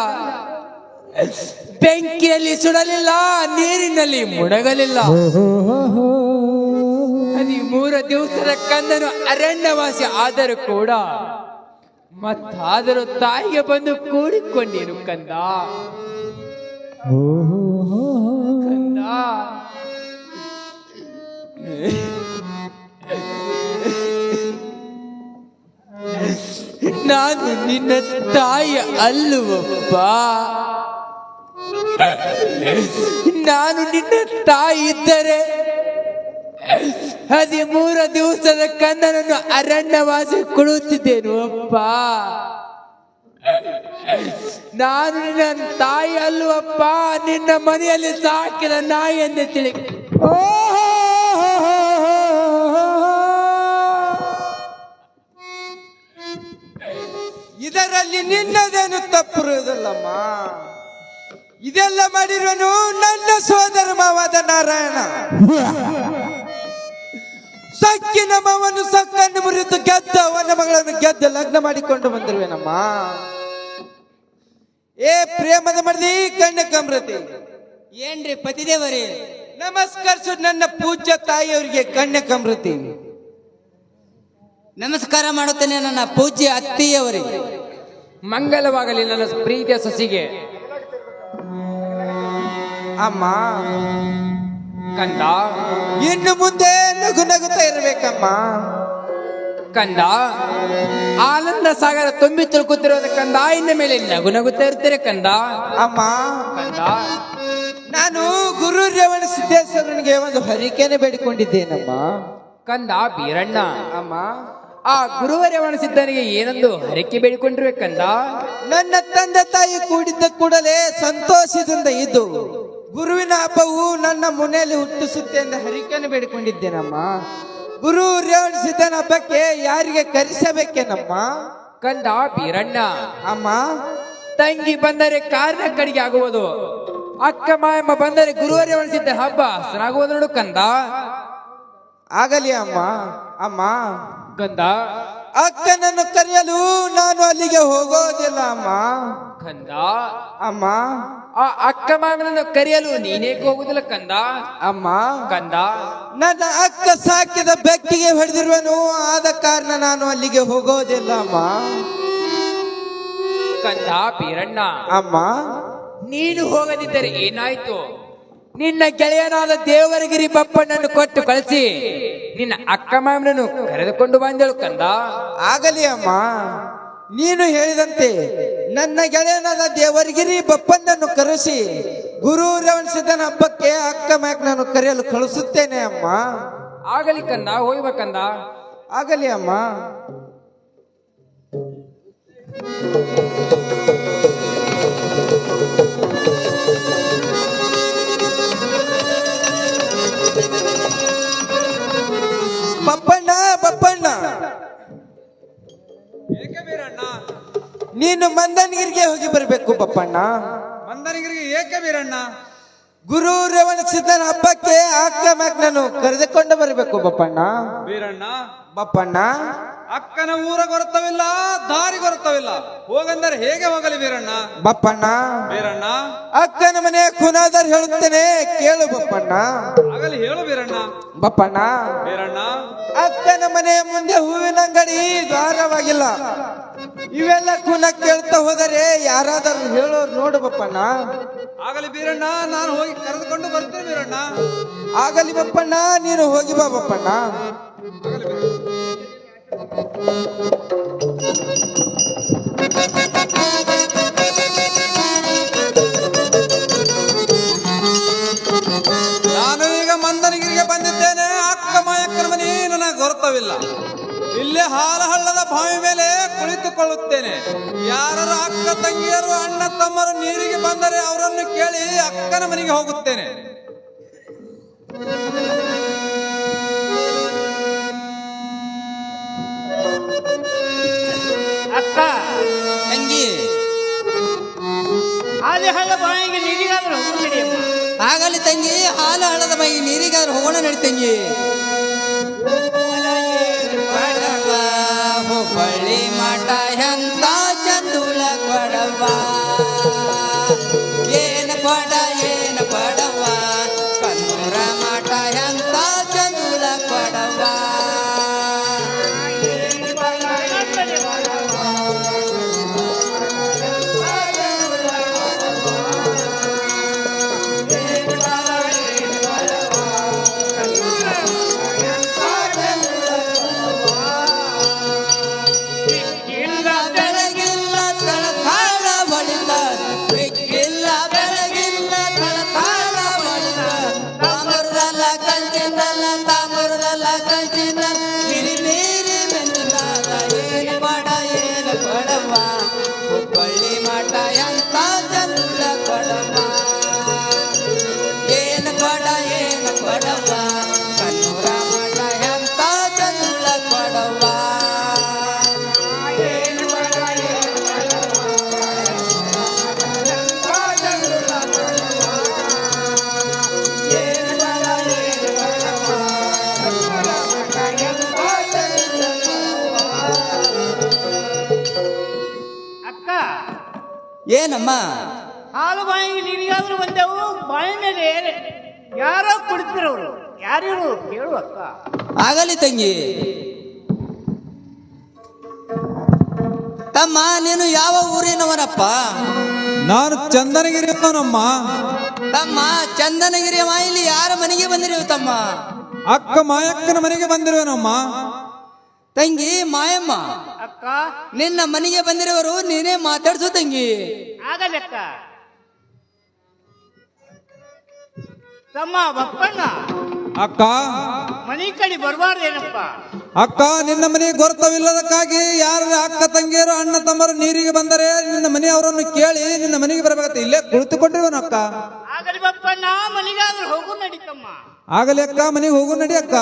ಬೆಂಕಿಯಲ್ಲಿ ಸುಡಲಿಲ್ಲ, ನೀರಿನಲ್ಲಿ ಮುಣಗಲಿಲ್ಲ. 13 ದಿವಸದ ಕಂದನು ಅರಣ್ಯವಾಸಿ ಆದರೂ ಕೂಡ ಮತ್ತಾದರೂ ತಾಯಿಗೆ ಬಂದು ಕೂಡಿಕೊಂಡಿರು ಕಂದ. ಕಂದ, ನಾನು ನಿನ್ನ ತಾಯಿ ಅಲ್ಲವಪ್ಪ. ನಾನು ನಿನ್ನ ತಾಯಿ ಇದ್ದರೆ 13 ದಿವಸದ ಕಂದನನ್ನು ಅರಣ್ಯವಾಸಿ ಕೊಡುತ್ತಿದ್ದೇನು ಅಪ್ಪ. ನಾನು ನಿನ್ನ ತಾಯಿ ಅಲ್ಲವಪ್ಪ, ನಿನ್ನ ಮನೆಯಲ್ಲಿ ಸಾಕಿದ ನಾಯಿ ಎಂದು ತಿಳಿ. ಇದರಲ್ಲಿ ನಿನ್ನದೇನು ತಪ್ಪಿರುವುದಿಲ್ಲಮ್ಮ. ಇದೆಲ್ಲ ಮಾಡಿರುವನು ನನ್ನ ಸೋದರ ಮಾವಾದ ನಾರಾಯಣ. ಸಕ್ಕಿನ ಮಾವನು ಸಕ್ಕನ್ನು ಮುರಿದು ಗೆದ್ದ ಅವನ ಮಗಳನ್ನು ಗೆದ್ದ ಲಗ್ನ ಮಾಡಿಕೊಂಡು ಬಂದಿರುವೆನಮ್ಮ. ಏ ಪ್ರೇಮದ ಮಡದಿ ಕನ್ಯಕಮೃತಿ, ಏನ್ರಿ ಪತಿದೇವರೇ? ನಮಸ್ಕರಿಸು ನನ್ನ ಪೂಜ್ಯ ತಾಯಿಯವರಿಗೆ ಕನ್ಯಕಮೃತಿ. ನಮಸ್ಕಾರ ಮಾಡುತ್ತೇನೆ ನನ್ನ ಪೂಜ್ಯ ಅತ್ತಿಯವರಿಗೆ. ಮಂಗಲವಾಗಲಿ ನನ್ನ ಪ್ರೀತಿಯ ಸೊಸಿಗೆ. ಅಮ್ಮ ಕಂದ, ಇನ್ನು ಮುಂದೆ ನಗು ನಗುತ್ತಾ ಇರಬೇಕಮ್ಮ. ಕಂದ, ಆನಂದ ಸಾಗರ ತುಂಬಿ ತುಳುಕುತ್ತಿರೋದ ಕಂದ, ಇನ್ನ ಮೇಲೆ ನಗು ನಗುತ್ತಾ ಇರ್ತೀರಿ ಕಂದ. ಅಮ್ಮ ಕಂದ, ನಾನು ಗುರು ರೇವಣ ಸಿದ್ದೇಶ್ವರನಿಗೆ ಒಂದು ಹರಿಕೆನೆ ಬೇಡಿಕೊಂಡಿದ್ದೇನಮ್ಮ. ಕಂದ ಬೀರಣ್ಣ, ಅಮ್ಮ ಆ ಗುರುವರೇವಣ ಸಿದ್ಧನಿಗೆ ಏನೊಂದು ಹರಕೆ ಬೇಡಿಕೊಂಡಿರುವೆ ಕಂದ. ನನ್ನ ತಂದೆ ತಾಯಿ ಕೂಡಿದ್ದ ಕೂಡಲೇ ಸಂತೋಷದಿಂದ ಇದ್ದು ಗುರುವಿನ ಹಬ್ಬವು ನನ್ನ ಮನೆಯಲ್ಲಿ ಹುಟ್ಟಿಸುತ್ತೆ ಎಂದು ಹರಿಕೆಯನ್ನು ಬೇಡಿಕೊಂಡಿದ್ದೇನಮ್ಮ. ಗುರು ರೇವಣ ಸಿದ್ಧನ ಹಬ್ಬಕ್ಕೆ ಯಾರಿಗೆ ಕರೆಸಬೇಕೇನಮ್ಮ. ಕಂದ ಬೀರಣ್ಣ, ಅಮ್ಮ ತಂಗಿ ಬಂದರೆ ಕಾರಣ ಕಡೆಗೆ ಆಗುವುದು, ಅಕ್ಕ ಮಾಯಮ್ಮ ಬಂದರೆ ಗುರುವರೇವಣ ಸಿದ್ಧ ಹಬ್ಬ ಹಸನಾಗುವುದು ನೋಡು ಕಂದ. ಆಗಲಿ ಅಮ್ಮ. ಅಮ್ಮ ಕಂದ, ಅಕ್ಕನನ್ನು ಕರೆಯಲು ನಾನು ಅಲ್ಲಿಗೆ ಹೋಗೋದಿಲ್ಲ ಅಮ್ಮ. ಕಂದ, ಅಮ್ಮ ಆ ಅಕ್ಕ ಮಾಮನನ್ನು ಕರೆಯಲು ನೀನೇಕೆ ಹೋಗುದಿಲ್ಲ ಕಂದ. ಅಮ್ಮ ಕಂದ, ನನ್ನ ಅಕ್ಕ ಸಾಕಿದ ಬೆಕ್ಕಿಗೆ ಹೊಡೆದಿರುವನು, ಆದ ಕಾರಣ ನಾನು ಅಲ್ಲಿಗೆ ಹೋಗೋದಿಲ್ಲ ಅಮ್ಮ. ಕಂದ ಬೀರಣ್ಣ, ಅಮ್ಮ ನೀನು ಹೋಗದಿದ್ದರೆ ಏನಾಯ್ತು? ನಿನ್ನ ಗೆಳೆಯನಾದ ದೇವರಗಿರಿ ಬಪ್ಪಣ್ಣನ್ನು ಕೊಟ್ಟು ಕಳಿಸಿ ನಿನ್ನ ಅಕ್ಕ ಮಾಮನನ್ನು ಕರೆದುಕೊಂಡು ಬಂದಳು ಕಂದ. ಆಗಲಿ ಅಮ್ಮ, ನೀನು ಹೇಳಿದಂತೆ ನನ್ನ ಗೆಳೆಯನಾದ ದೇವರಗಿರಿ ಬಪ್ಪಣ್ಣನ್ನು ಕರೆಸಿ ಗುರು ರೇವಣ ಸಿದ್ಧನ ಹಬ್ಬಕ್ಕೆ ಅಕ್ಕ ಮಾಯಕನನ್ನು ಕರೆಯಲು ಕಳಿಸುತ್ತೇನೆ ಅಮ್ಮ. ಆಗಲಿ ಕಂದ, ಹೋಗ್ಬೇಕಂದ. ಆಗಲಿ ಅಮ್ಮ. ಬಪ್ಪಣ್ಣ ಬಪ್ಪಣ್ಣ, ಏಕೆ ಬೀರಣ್ಣ? ನೀನು ಮಂದನಗಿರಿಗೆ ಹೋಗಿ ಬರಬೇಕು ಬಪ್ಪಣ್ಣ. ಮಂದನಗಿರಿಗೆ ಏಕೆ ಬೀರಣ್ಣ? ಗುರು ರೇವಣ ಸಿದ್ಧನ ಹಬ್ಬಕ್ಕೆ ಅಕ್ಕ ಮಾಯಕನನ್ನು ಕರೆದುಕೊಂಡು ಬರಬೇಕು ಬಪ್ಪಣ್ಣ. ಬೀರಣ್ಣ, ಬಪ್ಪಣ್ಣ ಅಕ್ಕನ ಊರ ಗೊತ್ತವಿಲ್ಲ, ದಾರಿ ಗೊತ್ತವಿಲ್ಲ, ಹೋಗಂದರೆ ಹೇಗೆ ಹೋಗಲಿ ಬೀರಣ್ಣ? ಬಪ್ಪಣ್ಣ ಬೀರಣ್ಣ, ಅಕ್ಕನ ಮನೆ ಖುನಾದರ್ ಹೇಳುತ್ತೇನೆ ಕೇಳು ಬಪ್ಪಣ್ಣ. ಆಗಲಿ ಹೇಳು ಬೀರಣ್ಣ. ಬಪ್ಪಣ್ಣ ಬೀರಣ್ಣ, ಅಕ್ಕನ ಮನೆ ಮುಂದೆ ಹೂವಿನ ಅಂಗಡಿ ದ್ವಾರವಾಗಿಲ್ಲ. ಇವೆಲ್ಲ ಖುನ ಕೇಳ್ತಾ ಹೋದರೆ ಯಾರಾದರೂ ಹೇಳೋರು ನೋಡು ಬಪ್ಪಣ್ಣ. ಆಗಲಿ ಬೀರಣ್ಣ, ನಾನು ಹೋಗಿ ಕರೆದುಕೊಂಡು ಬರ್ತೇನೆ ಬೀರಣ್ಣ. ಆಗಲಿ ಬಪ್ಪಣ್ಣ, ನೀನು ಹೋಗಿ ಬಾ ಬಪ್ಪಣ್ಣ. ಆಗಲಿ ಬೀರಣ್ಣ. ನಾನು ಈಗ ಮಂದನಗಿರಿಗೆ ಬಂದಿದ್ದೇನೆ. ಅಕ್ಕ ಮಾಯಕ್ಕನ ಮನೆ ನನಗೆ ಗೊತ್ತವಿಲ್ಲ. ಇಲ್ಲೇ ಹಾಲಹಳ್ಳದ ಬಾವಿ ಮೇಲೆ ಕುಳಿತುಕೊಳ್ಳುತ್ತೇನೆ. ಯಾರು ಅಕ್ಕ ತಂಗಿಯರು ಅಣ್ಣ ತಮ್ಮರು ನೀರಿಗೆ ಬಂದರೆ ಅವರನ್ನು ಕೇಳಿ ಅಕ್ಕನ ಮನೆಗೆ ಹೋಗುತ್ತೇನೆ. ಅಕ್ಕ ತಂಗಿ, ಹಾಲಿ ಹಳ್ಳ ಬಾಯಿಗೆ ನೀರಿಗಾದ್ರೂ ಹೋಗಿ ನಡಿಯಮ್ಮ. ಆಗಲಿ ತಂಗಿ, ಹಾಲು ಹಳ್ಳದ ಮೈ ನೀರಿಗಾದ್ರೂ ಹೋಗೋಣ ನಡಿ ತಂಗಿ. ಹುಬ್ಬಳ್ಳಿ ಮಠ ಎಂತ ಕೊಡವ್ವ ಕಣ್ಣೂರ ಮಠ ಎಂತ ಚಂದುಳ ಕೊಡವ್ವ ಅಕ್ಕ ಏನಮ್ಮ ಹಾಲು ಬಾಯಿಗೆ ನಿನಗಾದ್ರೂ ಬಂದೆವು ಬಾಯಿ ಮೇಲೆ ಯಾರೋ ಕುಡಿತಿರೋರು ಯಾರ್ಯಾರು ಹೇಳು ಅಕ್ಕ. ಆಗಲಿ ತಂಗಿ. ತಮ್ಮ ನೀನು ಯಾವ ಊರಿನವನಪ್ಪ? ನಾನು ಚಂದನಗಿರಿ ನಮ್ಮ ತಮ್ಮ ಚಂದನಗಿರಿಯ ಇಲ್ಲಿ ಯಾರ ಮನೆಗೆ ಬಂದಿರಿ ತಮ್ಮ? ಅಕ್ಕ ಮಾಯಕ್ಕನ ಮನೆಗೆ ಬಂದಿರುವೇನಮ್ಮ. ತಂಗಿ ಮಾಯಮ್ಮ, ಅಕ್ಕ ನಿನ್ನ ಮನೆಗೆ ಬಂದಿರುವರು ನೀನೇ ಮಾತಾಡ್ಸು ತಂಗಿ. ಆಗಲೆಕ್ಕ. ತಮ್ಮ ಬಪ್ಪಣ್ಣ ಅಕ್ಕ ಮನೆ ಕಡೆ ಬರಬಾರ್ದೇನಪ್ಪ? ಅಕ್ಕ ನಿನ್ನ ಮನೆಗೆ ಗೊತ್ತವಿಲ್ಲದಕ್ಕಾಗಿ ಯಾರ ಅಕ್ಕ ತಂಗಿಯರು ಅಣ್ಣ ತಮ್ಮರು ನೀರಿಗೆ ಬಂದರೆ ನಿನ್ನ ಮನೆಯವರನ್ನು ಕೇಳಿ ನಿನ್ನ ಮನೆಗೆ ಬರಬೇಕಂತ ಇಲ್ಲೇ ಕುಳಿತುಕೊಂಡಿರುವನು ಅಕ್ಕ. ಆಗಲಿ ಬಪ್ಪಣ್ಣ, ಮನೆಗಾದ್ರೂ ಹೋಗು ನಡೀತಮ್ಮ. ಆಗಲಿ ಅಕ್ಕ, ಮನೆಗೆ ಹೋಗು ನಡಿ ಅಕ್ಕ.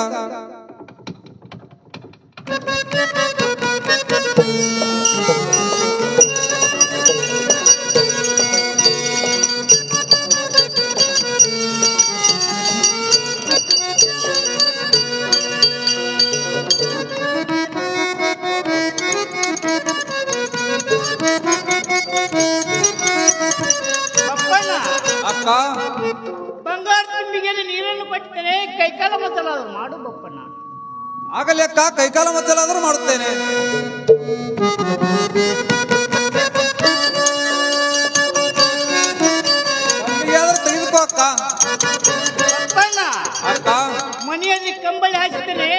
ಬಪ್ಪಣ್ಣ ಅಕ್ಕ ಬಂಗಾರ ತುಂಬಿಗೆ ನೀರನ್ನು ಕೊಟ್ಟರೆ ಕೈಕಾಲ ಮತ್ತಲಾದ್ರು ಮಾಡು ಬಪ್ಪಣ್ಣ. ಆಗಲಿ ಅಕ್ಕ, ಕೈಕಾಲ ಮಚ್ಚಲಾದ್ರೂ ಮಾಡುತ್ತೇನೆ. ತೆಗೆದುಕೋ ಅಕ್ಕ. ಬಪ್ಪಣ್ಣ ಅಕ್ಕ ಮನೆಯಲ್ಲಿ ಕಂಬಳಿ ಹಾಕಿದ್ದೇನೆ.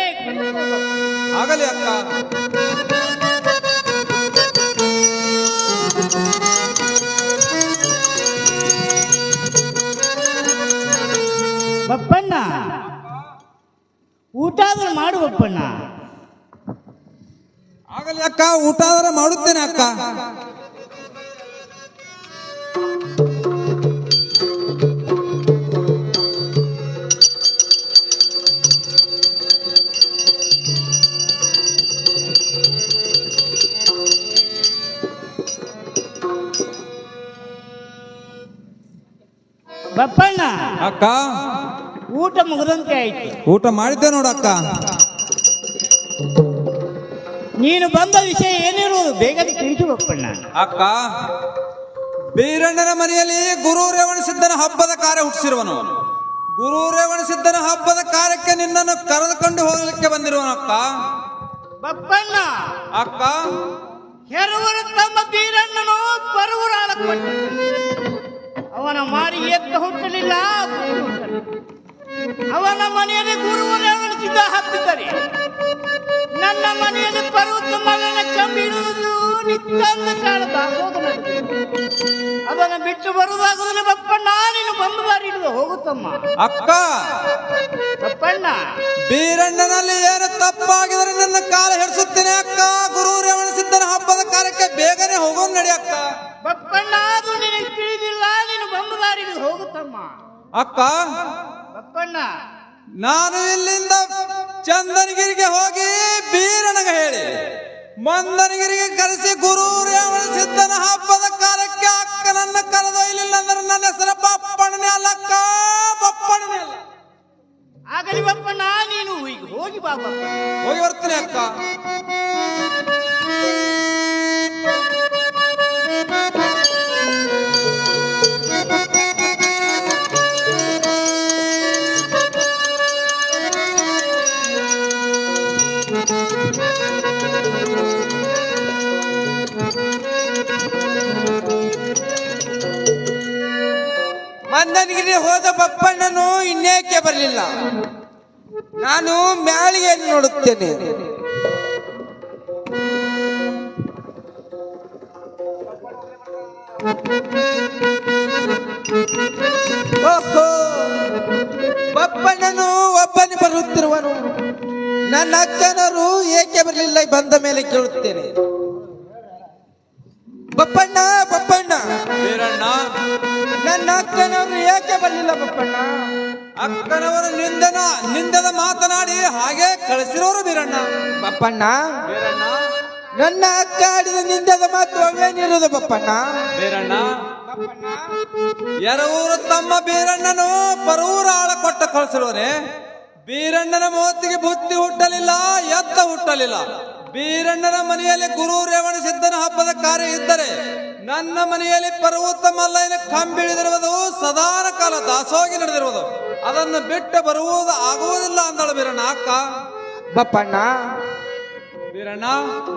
ಆಗಲಿ ಅಕ್ಕ. ಬಪ್ಪಣ್ಣ ಊಟ ಆದ್ರೂ ಮಾಡು ಬಪ್ಪಣ್ಣ. ಆಗಲಿ ಅಕ್ಕ, ಊಟ ಆದ್ರೆ ಮಾಡುತ್ತೇನೆ ಅಕ್ಕ. ಬಪ್ಪಣ್ಣ ಅಕ್ಕ ಊಟ ಮುಗಿದಂತೆ ಆಯ್ತು. ಊಟ ಮಾಡಿದ್ದೆ ನೋಡಕ್ಕ. ನೀನು ಬಂದ ವಿಷಯ ಏನಿರುವುದು ಬೇಗ ತಿಳಿಸು ಬಪ್ಪಣ್ಣ. ಅಕ್ಕ ಬೀರಣ್ಣನ ಮನೆಯಲ್ಲಿ ಗುರು ರೇವಣಸಿದ್ದನ ಹಬ್ಬದ ಕಾರ್ಯ ಹುಟ್ಟಿಸಿರುವನು. ಗುರು ರೇವಣಸಿದ್ದನ ಹಬ್ಬದ ಕಾರ್ಯಕ್ಕೆ ನಿನ್ನನ್ನು ಕರೆದುಕೊಂಡು ಹೋಗಲಿಕ್ಕೆ ಬಂದಿರುವನು ಅಕ್ಕ. ಬಪ್ಪಣ್ಣ ಅಕ್ಕ ಹೆರವರು ತಮ್ಮ ಬೀರಣ್ಣನು ಪರವರಾಳ ಅವನ ಮಾರಿ ಎತ್ತ ಹುಟ್ಟಲಿಲ್ಲ, ಅವನ ಮನೆಯಲ್ಲಿ ಗುರುವರೇ ಸಿದ್ಧ ಹಾಕ್ತಿದ್ದಾರೆ. ನನ್ನ ಮನೆಯಲ್ಲಿ ಪರ್ವತ ಮಗನ ಕಂಬಿಡುವುದು ನಿತ್ಯಂದ ಕಾಲ ದಾಸೋಹ ಅದನ್ನ ಬಿಟ್ಟು ಬರುವುದಾಗುದಿಲ್ಲ ಬಪ್ಪಣ್ಣ. ನೀನು ಬಂದು ಬಾರಿ ಹಿಡಿದು ಹೋಗುತ್ತಮ್ಮ. ಅಕ್ಕ ಬಪ್ಪಣ್ಣ ಬೀರಣ್ಣನಲ್ಲಿ ಏನು ತಪ್ಪಾಗಿದರೆ ನನ್ನ ಕಾಲ ಹಿಡಿಸುತ್ತೇನೆ ಅಕ್ಕ. ಗುರು ರೇವಣಸಿದ್ದನ ಹಬ್ಬದ ಕಾರ್ಯಕ್ಕೆ ಬೇಗನೆ ಹೋಗೋಣ ನಡಿ ಅಕ್ಕ. ಬಪ್ಪಣ್ಣ ಅದು ನಿನಗೆ ತಿಳಿದಿಲ್ಲ, ನೀನು ಬಂದು ಬಾರಿ ಹಿಡಿದು ಹೋಗುತ್ತಮ್ಮ. ಅಕ್ಕ ಬಪ್ಪಣ್ಣ ನಾನು ಇಲ್ಲಿಂದ ಚಂದನಗಿರಿಗೆ ಹೋಗಿ ಬೀರಣ್ಣಗೆ ಹೇಳಿ ಮಂದನಗಿರಿಗೆ ಕರೆಸಿ ಗುರು ರೇವಣಸಿದ್ದನ ಹಬ್ಬದ ಕಾರ್ಯಕ್ಕೆ ಅಕ್ಕನನ್ನ ಕರೆದೊಯ್ಲಿಲ್ಲ ಅಂದ್ರೆ ನನ್ನ ಹೆಸರು ಬಪ್ಪಣ್ಣನೇ ಅಲ್ಲ ಅಕ್ಕ, ಬಪ್ಪಣ್ಣನೇ ಅಲ್ಲ. ಆಗಲಿ ಬಪ್ಪಣ್ಣ, ನೀನು ಈಗ ಹೋಗಿ ಬಾ ಬಪ್ಪಣ್ಣ. ಹೋಗಿ ಬರ್ತೀನಿ ಅಕ್ಕ. ಮಂದನಗಿರಿ ಹೋದ ಬಪ್ಪಣ್ಣನು ಇನ್ನೇಕೆ ಬರಲಿಲ್ಲ? ನಾನು ಮ್ಯಾಳಿಗೆಯನ್ನು ನೋಡುತ್ತೇನೆ. ಓಹೋ, ಬಪ್ಪಣ್ಣನು ಒಬ್ಬನೇ ಬರುತ್ತಿರುವನು. ನನ್ನ ಅಕ್ಕನವರು ಏಕೆ ಬರಲಿಲ್ಲ ಬಂದ ಮೇಲೆ ಕೇಳುತ್ತೇನೆ. ಬಪ್ಪಣ್ಣ ಬಪ್ಪಣ್ಣ, ಬೀರಣ್ಣ ನನ್ನ ಅಕ್ಕನವರು ಏಕೆ ಬರಲಿಲ್ಲ ಬಪ್ಪಣ್ಣ? ಅಕ್ಕನವರು ನಿಂದದ ಮಾತನಾಡಿ ಹಾಗೆ ಕಳಿಸಿರೋರು ಬೀರಣ್ಣ. ಬಪ್ಪಣ್ಣ, ಬೀರಣ್ಣ, ನನ್ನ ಅಕ್ಕ ಆಡಿದ ನಿಂದದ ಮಾತು ಅವೇನಿರೋದು ಬಪ್ಪಣ್ಣ? ಬೀರಣ್ಣ, ಎರವೂರು ತಮ್ಮ ಬೀರಣ್ಣನು ಪರೂರ ಆಳ ಕೊಟ್ಟ ಕಳಿಸಿರೋರೆ. ಬೀರಣ್ಣನ ಮೂವತ್ತಿಗೆ ಬುದ್ಧಿ ಹುಟ್ಟಲಿಲ್ಲ, ಎತ್ತ ಹುಟ್ಟಲಿಲ್ಲ. ಬೀರಣ್ಣನ ಮನೆಯಲ್ಲಿ ಗುರು ರೇವಣ ಸಿದ್ಧನ ಹಬ್ಬದ ಕಾರ್ಯ ಇದ್ದರೆ ನನ್ನ ಮನೆಯಲ್ಲಿ ಪರ್ವತ ಮಲ್ಲಯ್ಯನ ಕಂಬಿಳಿದಿರುವುದು ಸದಾನ ಕಾಲ ದಾಸೋಗಿ ನಡೆದಿರುವುದು. ಅದನ್ನು ಬಿಟ್ಟು ಬರುವುದು ಆಗುವುದಿಲ್ಲ ಅಂದಳು ಬೀರಣ್ಣ ಅಕ್ಕ. ಬಪ್ಪಣ್ಣ, ಬೀರಣ್ಣ,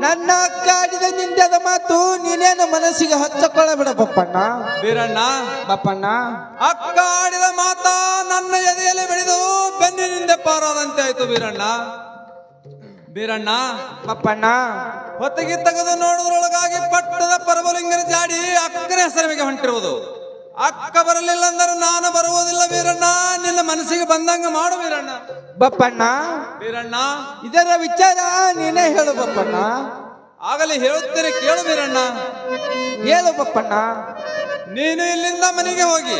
ನನ್ನ ಅಕ್ಕ ಆಡಿದ ನಿಂದದ ಮಾತು ನೀನೇನು ಮನಸ್ಸಿಗೆ ಹಚ್ಚಿಕೊಳ್ಳಬೇಡ ಬಪ್ಪಣ್ಣ. ಬೀರಣ್ಣ, ಬಪ್ಪಣ್ಣ, ಅಕ್ಕ ಆಡಿದ ಮಾತ ನನ್ನ ಎದೆಯಲ್ಲಿ ಬೆಳೆದು ಬೆನ್ನಿನಿಂದ ಪಾರಾದಂತೆ ಆಯ್ತು ಬೀರಣ್ಣ. ಬೀರಣ್ಣ, ಬಪ್ಪಣ್ಣ, ಹೊತ್ತಿಗೆ ತೆಗೆದು ನೋಡುವುದರೊಳಗಾಗಿ ಪಟ್ಟದ ಪರಮಲಿಂಗನ ಜಾಡಿ ಅಕ್ಕನ ಹೆಸರಿಗೆ ಹೊಂಟಿರುವುದು. ಅಕ್ಕ ಬರಲಿಲ್ಲ ಅಂದರೆ ನಾನು ಬರುವುದಿಲ್ಲ ಬೀರಣ್ಣ. ನಿನ್ನ ಮನಸ್ಸಿಗೆ ಬಂದಂಗ ಮಾಡು ಬೀರಣ್ಣ. ಬಪ್ಪಣ್ಣ, ಬೀರಣ್ಣ, ಇದರ ವಿಚಾರ ನೀನೇ ಹೇಳು ಬಪ್ಪಣ್ಣ. ಆಗಲೇ ಹೇಳುತ್ತೇನೆ ಕೇಳು ಬೀರಣ್ಣ. ಹೇಳು ಬಪ್ಪಣ್ಣ. ನೀನು ಇಲ್ಲಿಂದ ಮನೆಗೆ ಹೋಗಿ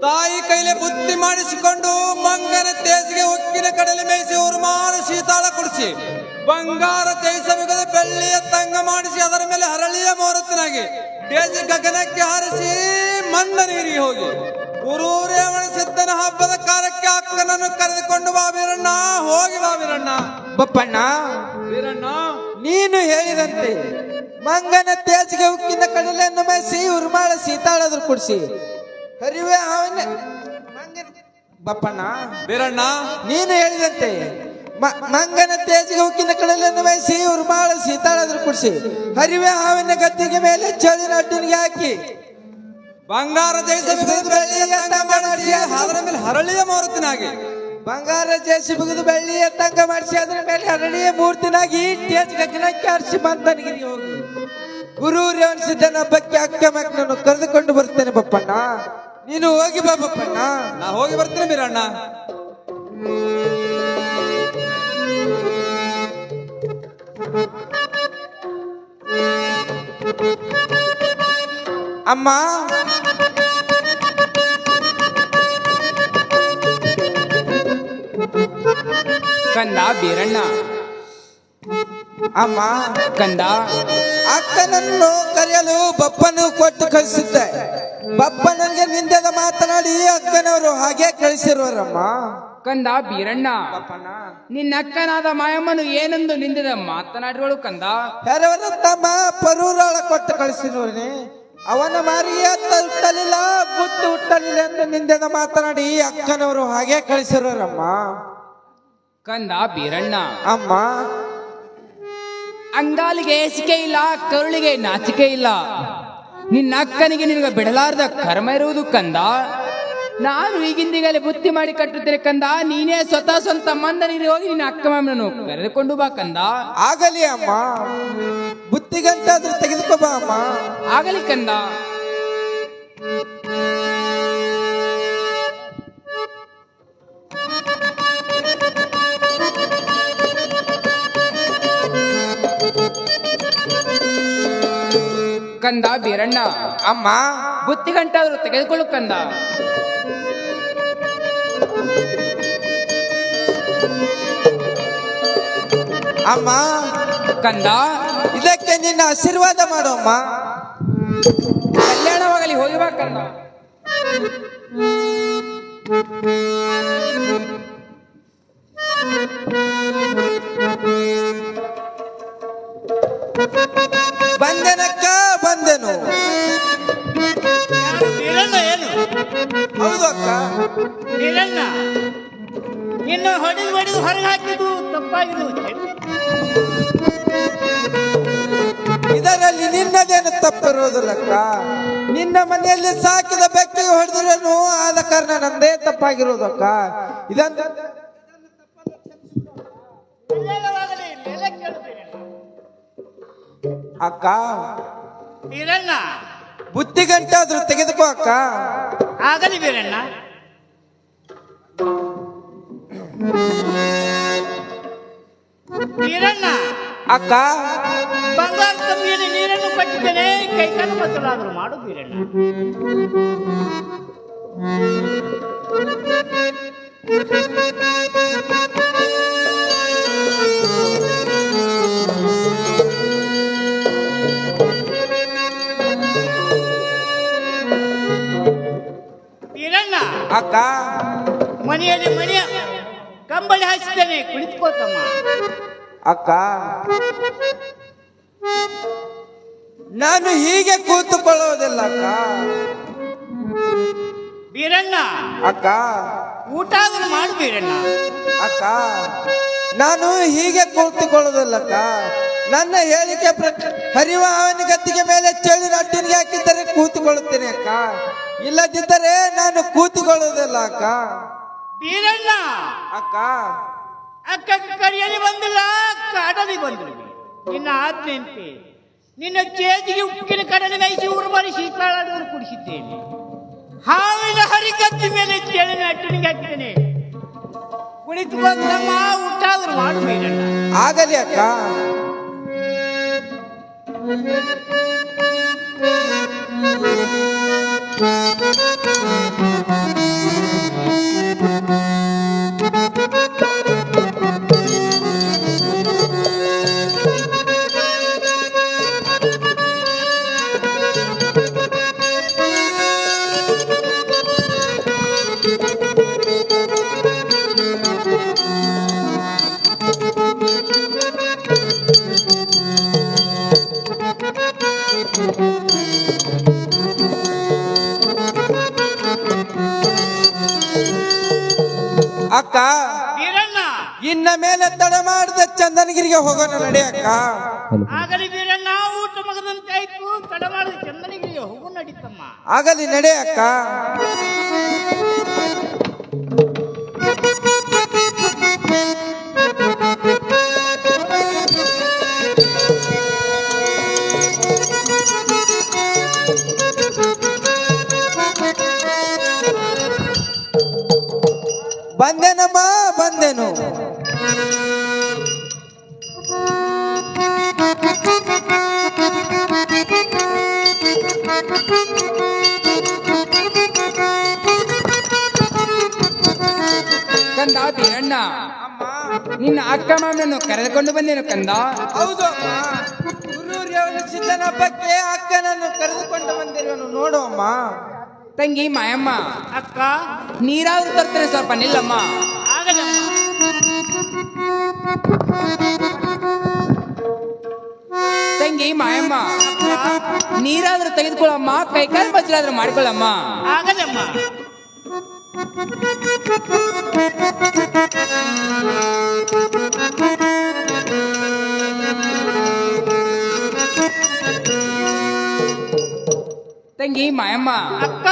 ತಾಯಿ ಕೈಲಿ ಬುದ್ಧಿ ಮಾಡಿಸಿಕೊಂಡು ಮಂಗನ ತೇಜಿಗೆ ಉಕ್ಕಿನ ಕಡಲೆ ಮೇಯಿಸಿ ಉರುಮಾನ ಶೀತಾಳ ಕುಡಿಸಿ ಬಂಗಾರ ಚೈಸವಿಗದ ಬೆಳ್ಳಿಯ ತಂಗ ಮಾಡಿಸಿ ಅದರ ಮೇಲೆ ಹರಳಿಯ ಮೋರತ್ತಿನಾಗಿ ತೇಜಿ ಗಗನಕ್ಕೆ ಹಾರಿಸಿ ಮಂದ ನೀರಿಗೆ ಹೋಗಿ ಗುರು ರೇವಣ ಸಿದ್ಧನ ಹಬ್ಬದ ಕಾರ್ಯಕ್ಕೆ ಅಕ್ಕನನ್ನು ಕರೆದುಕೊಂಡು ಬಾ ಬೀರಣ್ಣ. ಹೋಗಿ ಬಾ ಬೀರಣ್ಣ. ಬಪ್ಪಣ್ಣ, ಬೀರಣ್ಣ, ನೀನು ಹೇಳಿದಂತೆ ಮಂಗನ ತೇಜಿಗೆ ಉಕ್ಕಿನ ಕಡಲೆಯನ್ನು ಮೇಯಿಸಿ ಉರುಮಾಳ ಸೀತಾಳದ್ರು ಕುಡಿಸಿ ಹರಿವೆ ಅವನ ಬಪ್ಪಣ್ಣ, ಬೀರಣ್ಣ, ನೀನು ಹೇಳಿದಂತೆ ಮಂಗನ ತೇಜಿಗೆ ಉಕ್ಕಿನ ಕಡಲೆಯನ್ನು ಮೇಯಿಸಿ ಉರುಮಾಳ ಸೀತಾಳದ್ರು ಕುಡಿಸಿ ಹರಿವೆ ಹಾವಿನ ಗದ್ದಿಗೆ ಮೇಲೆ ಚಳಿನ ಅಡ್ಡಿನಿಗೆ ಹಾಕಿ ಬಂಗಾರ ಜೈಸವಿಗದ ಬೆಳ್ಳಿಯ ತಂಗ ಮಾಡಿಸಿ ಅದರ ಮೇಲೆ ಹರಳಿಯ ಮೂರ್ತಿನಾಗಿ ಬಂಗಾರ ಜೇಸಿ ಬಿಗಿದು ಬೆಳ್ಳಿಯ ತಂಗ ಮಾಡಿಸಿ ಅದರ ಮೇಲೆ ಹರಳಿಯ ಮೂರ್ತಿನಾಗಿ ತೇಜ್ ಗಗನಕ್ಕೆ ಹಾರಿಸಿ ಮಂದನಿಗಿರಿ ಹೋಗಿ ಗುರು ರೇವಣ ಸಿದ್ಧನ ಹಬ್ಬಕ್ಕೆ ಅಕ್ಕ ಮಕ್ಕಳನ್ನು ಕರೆದುಕೊಂಡು ಬರ್ತೇನೆ ಬಪ್ಪಣ್ಣ. ನೀನು ಹೋಗಿ ಬಾ ಬಪ್ಪಣ್ಣ. ನಾ ಹೋಗಿ ಬರ್ತೀನಿ ಬೀರಣ್ಣ. ಅಮ್ಮ, ಕಂದ ಬೀರಣ್ಣ, ಅಮ್ಮ, ಕಂದ ಅಕ್ಕನನ್ನು ಕರೆಯಲು ಬಪ್ಪನು ಕೊಟ್ಟು ಕಳಿಸಿದ್ದೆ. ಬಪ್ಪನಿಗೆ ನಿಂದೆದ ಮಾತನಾಡಿ ಅಕ್ಕನವರು ಹಾಗೆ ಕಳಿಸಿರುವರಮ್ಮ. ಕಂದ ಬೀರಣ್ಣ, ನಿನ್ನ ಅಕ್ಕನಾದ ಮಾಯಮ್ಮನು ಏನೆಂದು ನಿಂದಿದ ಮಾತನಾಡಿರೋಳು ಕಂದ. ಯಾರವರ ತಮ್ಮ ಪರೂರಾಳ ಕೊಟ್ಟು ಕಳಿಸಿರೋನೆ ಅವನ ಮಾರಿಗೆ ಹುಟ್ಟಲಿಲ್ಲ, ಬುದ್ಧಿ ಹುಟ್ಟಲಿಲ್ಲ ಎಂದು ನಿಂದೆದ ಮಾತನಾಡಿ ಅಕ್ಕನವರು ಹಾಗೆ ಕಳಿಸಿರೋರಮ್ಮ. ಕಂದ ಬೀರಣ್ಣ, ಅಮ್ಮ, ಅಂಗಾಲಿಗೆ ಏಸಿಕೆ ಇಲ್ಲ, ಕರುಳಿಗೆ ನಾಚಿಕೆ ಇಲ್ಲ. ನಿನ್ನ ಅಕ್ಕನಿಗೆ ನಿನಗೆ ಬಿಡಲಾರದ ಕರ್ಮ ಇರುವುದು ಕಂದ. ನಾನು ಈಗಿಂದೀಗಲೇ ಬುದ್ಧಿ ಮಾಡಿ ಕಟ್ಟುತ್ತೇನೆ ಕಂದ. ನೀನೇ ಸ್ವತಃ ಸ್ವಂತ ಮಂದ ನೀರು ಹೋಗಿ ನಿನ್ನ ಅಕ್ಕ ಮಾಮನನ್ನು ಕರೆದುಕೊಂಡು ಬಾ ಕಂದ. ಆಗಲಿ ಅಮ್ಮ, ಬುತ್ತಿಗಂಟಾದ್ರೂ ತೆಗೆದುಕೋ ಬಾ ಅಮ್ಮ. ಆಗಲಿ ಕಂದ. ಕಂದ ಬೀರಣ್ಣ, ಅಮ್ಮ, ಬುತ್ತಿ ಗಂಟಾದ್ರು ತೆಗೆದುಕೊಳ್ಳು ಕಂದ. ಅಮ್ಮ, ಕಂದ, ಇದಕ್ಕೆ ನಿನ್ನ ಆಶೀರ್ವಾದ ಮಾಡು ಅಮ್ಮ. ಕಲ್ಯಾಣವಾಗಲಿ, ಹೋಗಿ ಬಾ ಕಂದ. ಬಂದೆನಕ್ಕ ಬಂದೆನು. ಬೀರಣ್ಣ ಏನು? ಹೌದು ಅಕ್ಕ. ಬೀರಣ್ಣ, ನಿನ್ನ ಹೊಡೆದು ಹೊರಗೆ ಹಾಕಿದ್ದು ತಪ್ಪಾಗಿದ್ದು. ಇದರಲ್ಲಿ ನಿನ್ನದೇನು ತಪ್ಪಿರೋದಿಲ್ಲಕ್ಕ. ನಿನ್ನ ಮನೆಯಲ್ಲಿ ಸಾಕಿದ ಬೆಕ್ಕಿಗೆ ಹೊಡೆದ್ರೂ ಆದ ಕಾರಣ ನಂದೇ ತಪ್ಪಾಗಿರೋದಕ್ಕ. ಇದಂತ ಅಕ್ಕ, ಬೀರಣ್ಣ, ಬುತ್ತಿಗಂಟಾದ್ರೂ ತೆಗೆದುಕೋ ಅಕ್ಕ. ಆಗಲಿ ಬೀರಣ್ಣ. ಬೀರಣ್ಣ, ಅಕ್ಕ, ಬಂಗಾರ ಕಮ್ಮಿಯಲ್ಲಿ ನೀರನ್ನು ಕಟ್ಟಿದ್ದೇನೆ, ಕೈ ಕಾಲು ಬದಲಾದರೂ ಮಾಡು ಬೀರಣ್ಣ. ಬೀರಣ್ಣ, ಅಕ್ಕ ಮನೆಯಲ್ಲಿ ಮನೆಯ ಕಂಬಳಿ ಹಾಸಿದ್ದೇನೆ, ಕುಳಿತುಕೋತಮ್ಮ. ಅಕ್ಕ ನಾನು ಹೀಗೆ ಕೂತುಕೊಳ್ಳುವುದಿಲ್ಲ ಅಕ್ಕ. ಬೀರಣ್ಣ, ಅಕ್ಕ ಊಟ ಆದರೂ ಮಾಡು ಬೀರಣ್ಣ. ಅಕ್ಕ ನಾನು ಹೀಗೆ ಕೂತುಕೊಳ್ಳುವುದಿಲ್ಲ ಅಕ್ಕ. ನನ್ನ ಹೇಳಿಕೆ ಹರಿವ ಹಾವಿನ ಗದ್ದಿಗೆ ಮೇಲೆ ಚಳಿ ನಟ್ಟಿನಿಗೆ ಹಾಕಿದ್ದರೆ ಕೂತುಕೊಳ್ಳುತ್ತೇನೆ ಅಕ್ಕ, ಇಲ್ಲದಿದ್ದರೆ ನಾನು ಕೂತುಕೊಳ್ಳುವುದಿಲ್ಲ ಅಕ್ಕ. ಬೀರಣ್ಣ, ಅಕ್ಕ ಅಕ್ಕ ಕರಿಯಲ್ಲಿ ಬಂದಿಲ್ಲ, ಕಾಡಲಿ ಬಂದಿಲ್ಲ. ನಿನ್ನ ಆಜ್ಞೆಯಂತೆ ನಿನ್ನ ಚೇಜಿಗೆ ಉಪ್ಪಿನ ಕಡಲೆ ನೈಸಿ ಊರುಬಾರಿ ಶೀತಾಳಾಡಿದ್ರು ಕುಡಿಸಿದ್ದೇನೆ. ಹಾವಿನ ಹರಿಗತ್ತಿ ಮೇಲೆ ಚಳಿನ ಅಟ್ಟಣಿಗೆ ಹಾಕಿದ್ದೇನೆ. ಕುಳಿತುಕೊಂಡಮ್ಮ, ಊಟ ಆದರೂ ಮಾಡು ಬೀರಣ್ಣ. ಆಗಲಿ ಅಕ್ಕ. ಅಕ್ಕ ಬೀರಣ್ಣ, ಇನ್ನ ಮೇಲೆ ತಡ ಮಾಡದೆ ಚಂದನಗಿರಿಗೆ ಹೋಗೋಣ ನಡಿ ಅಕ್ಕ. ಆಗಲಿ ಬೀರಣ್ಣ, ಊಟ ಮಗದಂತೆ ಆಯ್ತು. ತಡ ಮಾಡಿದ ಚಂದನಗಿರಿಗೆ ಹೋಗು ನಡೀತಮ್ಮ. ಆಗಲಿ ನಡೆ ಅಕ್ಕ. ಬಂದೇನಮ್ಮ, ಬಂದೇನು. ಕಂದ ಬೀರಣ್ಣ, ನಿನ್ನ ಅಕ್ಕ ಮಾಮನನ್ನು ಕರೆದುಕೊಂಡು ಬಂದೇನು ಕಂದ. ಹೌದು ಅಮ್ಮ, ಗುರೂರ್ಯವನ ಸಿದ್ಧನ ಹಬ್ಬಕ್ಕೆ ಅಕ್ಕನನ್ನು ಕರೆದುಕೊಂಡು ಬಂದಿರುವನು ನೋಡು ಅಮ್ಮ. ತಂಗಿ ಮಾಯಮ್ಮ, ಅಕ್ಕ, ನೀರಾದ್ರೂ ತರ್ತೇನೆ, ಸ್ವಲ್ಪ ನಿಲ್ಲಮ್ಮ. ಆಗಲಮ್ಮ. ತಂಗಿ ಮಾಯಮ್ಮ, ನೀರಾದ್ರೂ ತೆಗೆದುಕೊಳ್ಳಮ್ಮ, ಕೈಕಾಲು ಬಚ್ಚಲಾದ್ರೂ ಮಾಡಿಕೊಳ್ಳಮ್ಮ. ಆಗಲಮ್ಮ. ತಂಗಿ ಮಾಯಮ್ಮ, ಅಕ್ಕ,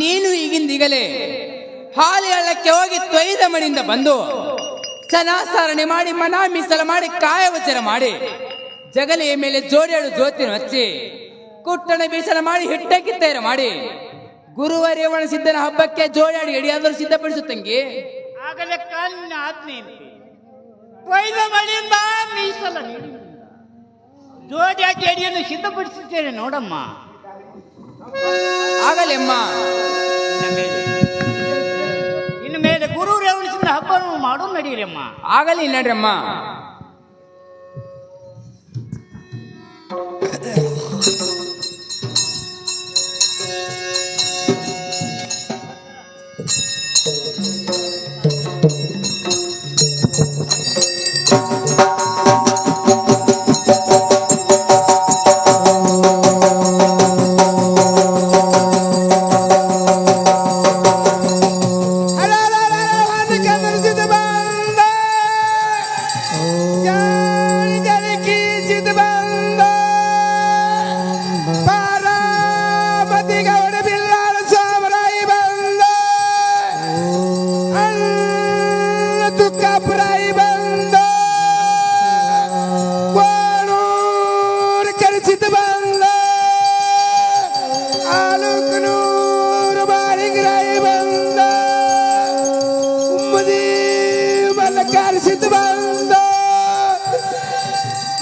ನೀನು ಈಗಿಂದೀಗಲೇ ಹಾಲಿ ಹಳ್ಳಕ್ಕೆ ಹೋಗಿ ತೊಯ್ದ ಮಣಿಯಿಂದ ಬಂದು ಸನಾಸಾರಣೆ ಮಾಡಿ ಮನ ಮೀಸಲ ಮಾಡಿ ಕಾಯವಚನ ಮಾಡಿ ಜಗಲಿಯ ಮೇಲೆ ಜೋಡಿಯಾಡು ಜ್ಯೋತಿನ ಹಚ್ಚಿ ಕುಟ್ಟಣ ಬೀಸಲ ಮಾಡಿ ಹಿಟ್ಟಕ್ಕೆ ತಯಾರು ಮಾಡಿ ಗುರುವಾರ ಸಿದ್ಧನ ಹಬ್ಬಕ್ಕೆ ಜೋಡಿಯಾಡಿ ಎಡಿಯಾದರೂ ಸಿದ್ಧಪಡಿಸು ತಂಗಿ. ಆಗಲಕ್ಕ ನಿನ್ನ ಆಜ್ಞೆಯಂತೆ ಕೊಯ್ದ ಮಳೆಯಿಂದ ಮೀಸಲ ನೀಡಿ ಜೋಡಿಯಾಗಿ ಅಡಿಯನ್ನು ಸಿದ್ಧಪಡಿಸುತ್ತೇನೆ ನೋಡಮ್ಮ. ಆಗಲಿ ಅಮ್ಮ. ಇನ್ನು ಮೇಲೆ ಗುರು ರೇವಣಿಸಿದ ಹಬ್ಬವನ್ನು ಮಾಡು ನಡೀರಮ್ಮ. ಆಗಲಿ ನಡ್ರಮ್ಮ.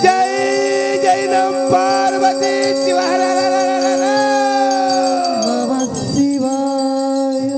ಜೈ ಜೈ ಜೈ ನಮ್ ಪಾರ್ವತಿ ಶಿವ ಹರ ಹರ ಹರ ಹರ. ನಮಃ ಶಿವಾಯ.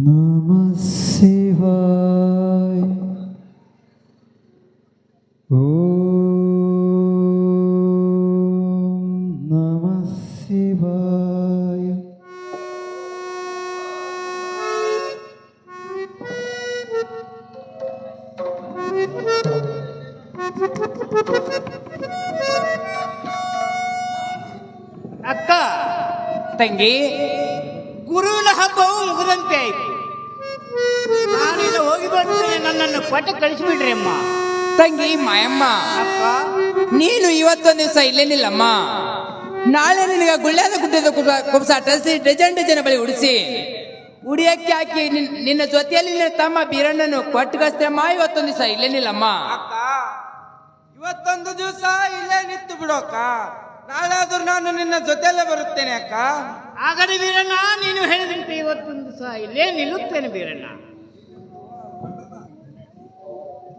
ನಮಃ ಶಿವಾಯ. ಓಂ ನಮಃ ಶಿವಾಯ. ಅಕ್ಕ, ತಂಗಿ, ಗುರುವಿನ ಹಬ್ಬವು ಮುಗಿದಂತೆ ಆಯ್ತು. ನಾನಿನ್ನು ಹೋಗಿ ಬರ್ತೇನೆ. ನನ್ನನ್ನು ಪಟ್ಟ ಕಳಿಸಿಬಿಡ್ರಿ ಅಮ್ಮ. ತಂಗಿ ಮಾಯಮ್ಮ, ಅಕ್ಕ, ನೀನು ಇವತ್ತೊಂದು ದಿವಸ ಇಲ್ಲೇನಿಲ್ಲಮ್ಮ. ನಾಳೆ ನಿನಗೆ ಗುಳ್ಳ್ಯಾದ ಗುಡ್ಡದ ಕುಬ್ಸ ಟಸಿ ಡಜನ್ ಬಳಿ ಉಡಿಸಿ ಉಡಿಯಕ್ಕೆ ಹಾಕಿ ನಿನ್ನ ಜೊತೆಯಲ್ಲಿ ನಿನ್ನ ತಮ್ಮ ಬೀರಣ್ಣನು ಕೊಟ್ಟಗಸ್ತಮ್ಮ. ಇವತ್ತೊಂದು ದಿವಸ ಇಲ್ಲೇನಿಲ್ಲಮ್ಮ. ಅಕ್ಕ ಇವತ್ತೊಂದು ದಿವಸ ಇಲ್ಲೇ ನಿಂತು ಬಿಡೋಕ್ಕ. ನಾಳೆ ಆದ್ರೂ ನಾನು ನಿನ್ನ ಜೊತೆಯಲ್ಲೇ ಬರುತ್ತೇನೆ ಅಕ್ಕ. ಆಗಲಿ ಬೀರಣ್ಣ, ನೀನು ಹೇಳಿದಂತೆ ಇವತ್ತೊಂದು ದಿವಸ ಇಲ್ಲೇ ನಿಲ್ಲುತ್ತೇನೆ ಬೀರಣ್ಣ.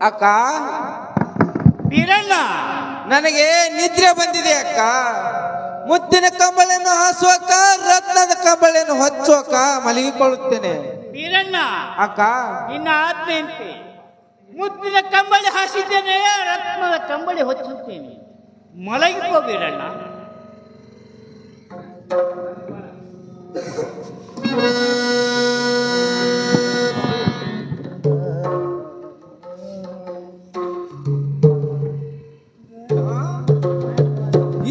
ಅಕ್ಕ ಬೀರಣ್ಣ, ನನಗೆ ನಿದ್ರೆ ಬಂದಿದೆ ಅಕ್ಕ. ಮುತ್ತಿನ ಕಂಬಳಿಯನ್ನು ಹಾಸುವಕ್ಕ, ರತ್ನದ ಕಂಬಳಿಯನ್ನು ಹೊಚ್ಚುವಕ್ಕ ಮಲಗಿಕೊಳ್ಳುತ್ತೇನೆ ಬೀರಣ್ಣ, ಅಕ್ಕ. ನಿನ್ನ ಆಜ್ಞೆಯಂತೆ ಮುತ್ತಿನ ಕಂಬಳಿ ಹಾಸಿದ್ದೇನೆ, ರತ್ನದ ಕಂಬಳಿ ಹೊಚ್ಚುತ್ತೇನೆ. ಮಲಗಿಕೋ ಬೀರಣ್ಣ.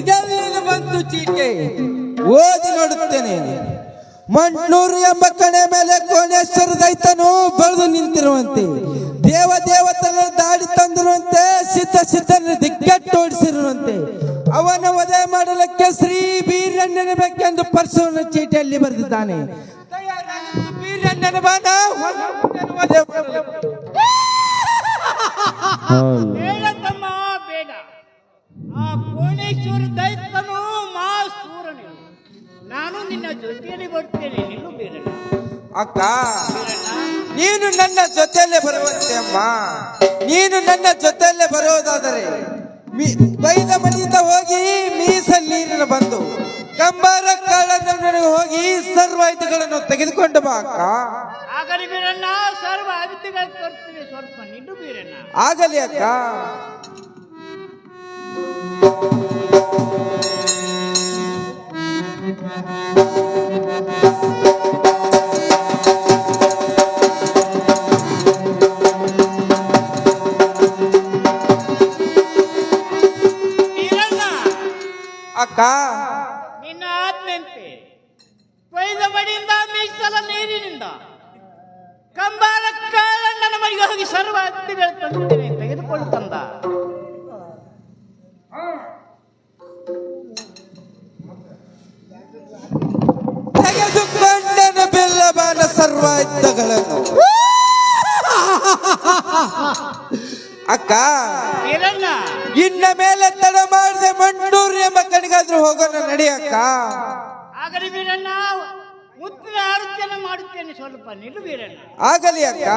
ಇದೆಲ್ಲ ಬಂತು ಚೀಟಿ, ಓದಿ ನೋಡುತ್ತೇನೆ. ಮಂಟ್ನೂರು ಎಂಬ ಕಣೆ ಮೇಲೆ ಕೋಣೇಶ್ವರ ದೈತನು ಬೆಳೆದು ನಿಂತಿರುವಂತೆ, ದೇವತೆಗಳ ದಾಡಿ ತಂದಿರುವಂತೆ, ಸಿದ್ಧನ ದಿಗ್ಗಟ್ಟೋಡಿಸಿರುವಂತೆ, ಅವನ ವಧೆ ಮಾಡಲಿಕ್ಕೆ ಶ್ರೀ ಬೀರಣ್ಣನ ಬೇಕೆಂದು ಪರಶುವನ ಚೀಟಿಯಲ್ಲಿ ಬರೆದಿದ್ದಾನೆ. ಬೀರಣ್ಣನ ಬಾಣ ವಧೆ ಮಾಡಲು. ಬೇಡ ತಮ್ಮ, ಬೇಡ. ಆ ಕೋಣೇಶ್ವರ ದೈತ್ಯನು ಮಾಸೂರನು. ನಾನು ನಿನ್ನ ಜೊತೆಯಲ್ಲಿ ಬರ್ತೇನೆ, ನಿಲ್ಲು ಬೀರಣ್ಣ. ಅಕ್ಕ, ನೀನು ನನ್ನ ಜೊತೆಯಲ್ಲೇ ಬರುವಂತೆ ಅಮ್ಮ. ನೀನು ನನ್ನ ಜೊತೆಯಲ್ಲೇ ಬರುವುದಾದರೆ ಬೈದ ಮನೆಯಿಂದ ಹೋಗಿ ಮೀಸಲ್ ನೀರಿನ ಬಂದು ಕಂಬಾರ ಕಾಳನ್ನು ಹೋಗಿ ಸರ್ವ ಆಯುಧಗಳನ್ನು ತೆಗೆದುಕೊಂಡು ಬಾ ಅಕ್ಕ. ಆಗಲಿ ಬೀರಣ್ಣ, ಸರ್ವ ಆಯುಧಗಳು ತರ್ತೀನಿ. ಸ್ವಲ್ಪ ನಿಲ್ಲು ಬೀರಣ್ಣ. ಆಗಲಿ ಅಕ್ಕ. ಬೀರಣ್ಣ, ಅಕ್ಕ, ನಿನ್ನ ಆಜ್ಞೆಯಂತೆ ಕೊಯ್ದ ಮಡಿಯಿಂದ ಮೀಸಲ ನೀರಿನಿಂದ ಕಂಬಾರ ಕಾಳಣ್ಣನ ಮನೆಗೆ ಹೋಗಿ ಸರ್ವ ಆಯುಧಗಳು ತಂದಿದ್ದೇನೆ, ತೆಗೆದುಕೊಂಡು ತಂದ. ತೆಗೆದುಕೊಂಡನ ಬೆಲ್ಲಬಾನ ಸರ್ವಾಯುಧಗಳನ್ನು. ಅಕ್ಕ, ಬೀರಣ್ಣ, ಇನ್ನ ಮೇಲೆ ತಡ ಮಾಡದೆ ಮಂಡೂರು ಎಂಬ ಕಡೆಗಾದ್ರೂ ಹೋಗೋಣ ನಡಿಯಕ್ಕ. ಆಗಲಿ ಬೀರಣ್ಣ, ಮುತ್ತಿನ ಆರತಿಯನ್ನು ಮಾಡುತ್ತೇನೆ. ಸ್ವಲ್ಪ ನಿಲ್ಲು ಬೀರಣ್ಣ. ಆಗಲಿ ಅಕ್ಕ.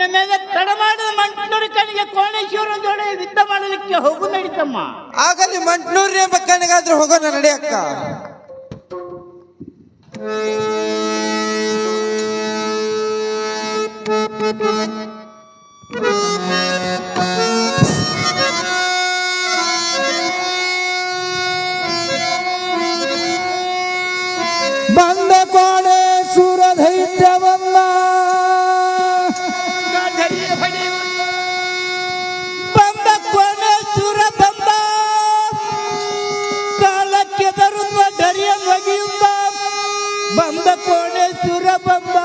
ಇನ್ನು ಮೇಲೆ ತಡ ಮಾಡಿದ ಮಂಟೂರಿ ಕಣಿಗೆ ಕೋಣೇಶ್ವರ ಜೋಡಿ ಯುದ್ಧ ಮಾಡಲಿಕ್ಕೆ ಹೋಗು ನಡೀತಮ್ಮ. ಆಗಲಿ ಮಂಟ್ನೂರಿ ಎಂಬ ಕಣಿಗಾದ್ರೂ ಹೋಗೋಣ ನಡಿಯಕ್ಕ. ಬಂದ ಕೋಣೇಶ್ವರ ಧೈರ್ಯವಲ್ಲ, ಬಂದ ಕೋಣೇಶ್ವರ ಬಂದ ಕಾಲಕ್ಕೆ ಬರುವ ಡರಿಯ ಒಗೆಯುತ್ತ ಬಂದ ಕೋಣೇಶ್ವರ ಬಂದ.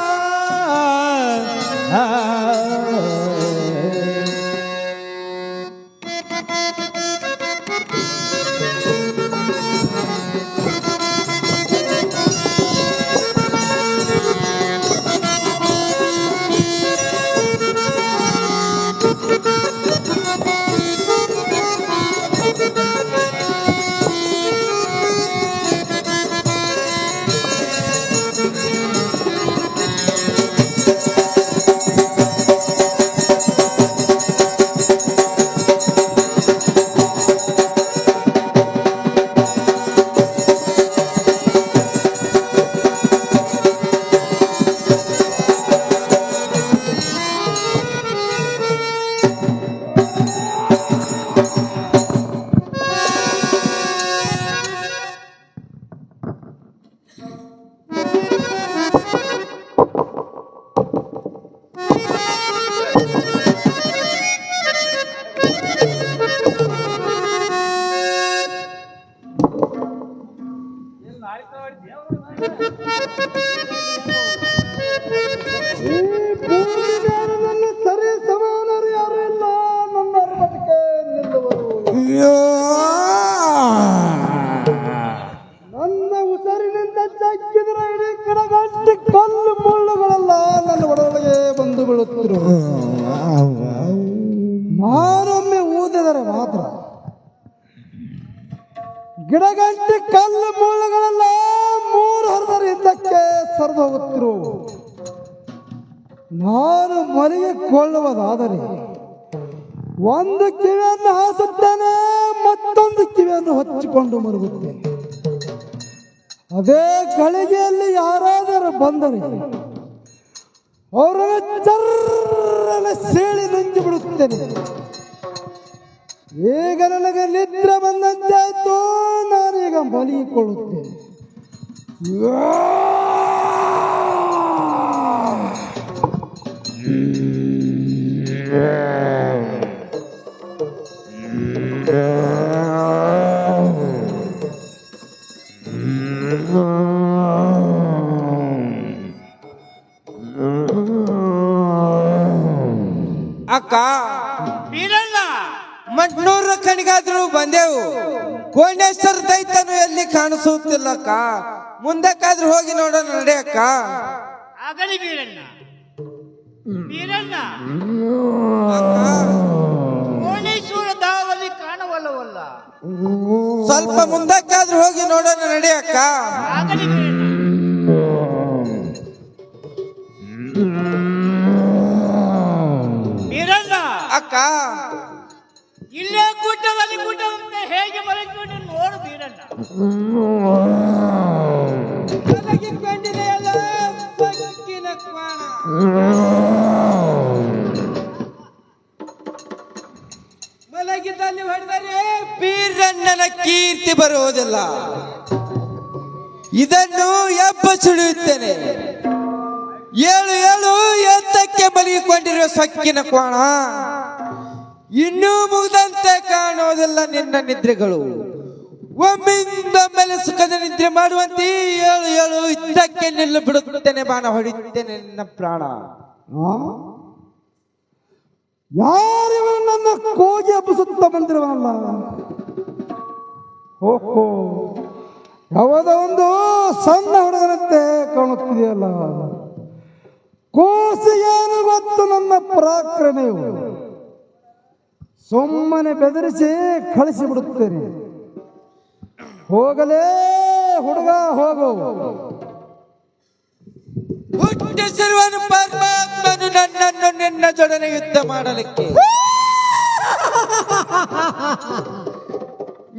ಈ ಭೂಮಿ ಮೇಲೆ ನನ್ನ ಸರಿ ಸಮಾನರು ಯಾರು ಇಲ್ಲ, ನನ್ನ ಅರಮನೆಗೆ ನಿಲ್ಲುವರು. ನನ್ನ ಉಸರಿನಿಂದ ಚಕ್ಕಿದರೆ ಇಡೀ ಗಿಡಗಂಟಿ ಕಲ್ಲು ಮುಳ್ಳುಗಳೆಲ್ಲ ನನ್ನ ಒಡೊಳಗೆ ಬಂದು ಬೀಳುತ್ತಿರು. ನಾನೊಮ್ಮೆ ಊದಿದರೆ ಮಾತ್ರ ಗಿಡಗಂಟಿ ಕಲ್ಲು ಮುಳ್ಳುಗಳೆಲ್ಲ ಮೂರು ಹರಿದರ ಹಿಂದಕ್ಕೆ ಸರಿದು ಹೋಗುತ್ತಿರು. ನಾನು ಮಲಗಿಕೊಳ್ಳುವುದಾದರೆ ಒಂದು ಕಿವಿಯನ್ನು ಹಾಸುತ್ತೇನೆ, ಮತ್ತೊಂದು ಕಿವಿಯನ್ನು ಹಚ್ಚಿಕೊಂಡು ಮರುಗುತ್ತೇನೆ. ಅದೇ ಗಳಿಗೆಯಲ್ಲಿ ಯಾರಾದರೂ ಬಂದರೆ ಅವರನ್ನು ಚರ್ರನ ಸೇಳಿ ನುಂಗಿ ಬಿಡುತ್ತೇನೆ. ಈಗ ನನಗೆ ನಿದ್ರೆ ಬಂದಂತಾಯ್ತು, ನಾನೀಗ ಮಲಗಿಕೊಳ್ಳುತ್ತೇನೆ. ಅಕ್ಕ, ಬೀರಣ್ಣ, ಮಂಟ್ನೂರ ಕಣಿಗಾದ್ರೂ ಬಂದೆವು. ಕೋಣೇಶ್ವರ ದೈತನು ಎಲ್ಲಿ ಕಾಣಿಸುತ್ತಿಲ್ಲಕ್ಕ. ಮುಂದಕ್ಕಾದ್ರೂ ಹೋಗಿ ನೋಡೋಣ ನಡಿಯಕ್ಕ. ಆಗಲಿ ಬೀರಣ್ಣ. ಬೀರಣ್ಣ, ಕೋಣೇಶ್ವರ ದಾವಲ್ಲಿ ಕಾಣವಲ್ಲವಲ್ಲ. ಸ್ವಲ್ಪ ಮುಂದಕ್ಕಾದ್ರೂ ಹೋಗಿ ನೋಡೋಣ ನಡಿಯಕ್ಕ. ಆಗಲಿ ಬೀರಣ್ಣ. ಬೀರಣ್ಣ, ಅಕ್ಕ, ಇಲ್ಲೇ ಗುಡ್ಡದಲ್ಲಿ ಗುಡ್ಡದಂತೆ ಹೇಗೆ ಮಲಗಿಕೊಂಡು ನೋಡು ಬೀರಣ್ಣ. ಮಲಗಿಕೊಂಡಿದೆಯಲ್ಲ ಸೊಕ್ಕಿನ ಕ್ವಾಣ. ಮಲಗಿದಲ್ಲಿ ಹೊಡೆದರೆ ಬೀರಣ್ಣನ ಕೀರ್ತಿ ಬರುವುದಿಲ್ಲ. ಇದನ್ನು ಎಬ್ಬ ಸುಳಿಯುತ್ತೇನೆ. ಏಳು ಏಳು ಎತ್ತಕ್ಕೆ ಮಲಗಿಕೊಂಡಿರುವ ಸೊಕ್ಕಿನ ಕ್ವಾಣ. ಇನ್ನೂ ಮುಗ್ದಂತೆ ಕಾಣುವುದಿಲ್ಲ ನಿನ್ನ ನಿದ್ರೆಗಳು. ಒಮ್ಮಿಂದೊಮ್ಮೆಲೆ ಸುಖದ ನಿದ್ರೆ ಮಾಡುವಂತೆ ಏಳು ಏಳು ಇದ್ದಕ್ಕೆ ನಿಲ್ಲು ಬಿಡುತ್ತೇನೆ, ಬಾಣ ಹೊಡಿತೇನೆ ನಿನ್ನ ಪ್ರಾಣ. ಯಾರಿವರು ನನ್ನ ಕೋಗಿ ಹಬ್ಬಿಸುತ್ತ ಬಂದಿರುವಲ್ಲ? ಓಹೋ, ಯಾವುದೋ ಒಂದು ಸಣ್ಣ ಹುಡುಗನಂತೆ ಕಾಣುತ್ತಿದೆಯಲ್ಲ. ಕೋಸಿಗೇನು ಗೊತ್ತು ನನ್ನ ಪರಾಕ್ರಮೆಯು. ಸುಮ್ಮನೆ ಬೆದರಿಸಿ ಕಳಿಸಿ ಬಿಡುತ್ತೇನೆ. ಹೋಗಲೇ ಹುಡುಗ ಹೋಗು. ಹುಟ್ಟಿಸಿರುವನು ಪರಮಾತ್ಮನು ನನ್ನನ್ನು ನಿನ್ನ ಜೊಡನೆ ಯುದ್ಧ ಮಾಡಲಿಕ್ಕೆ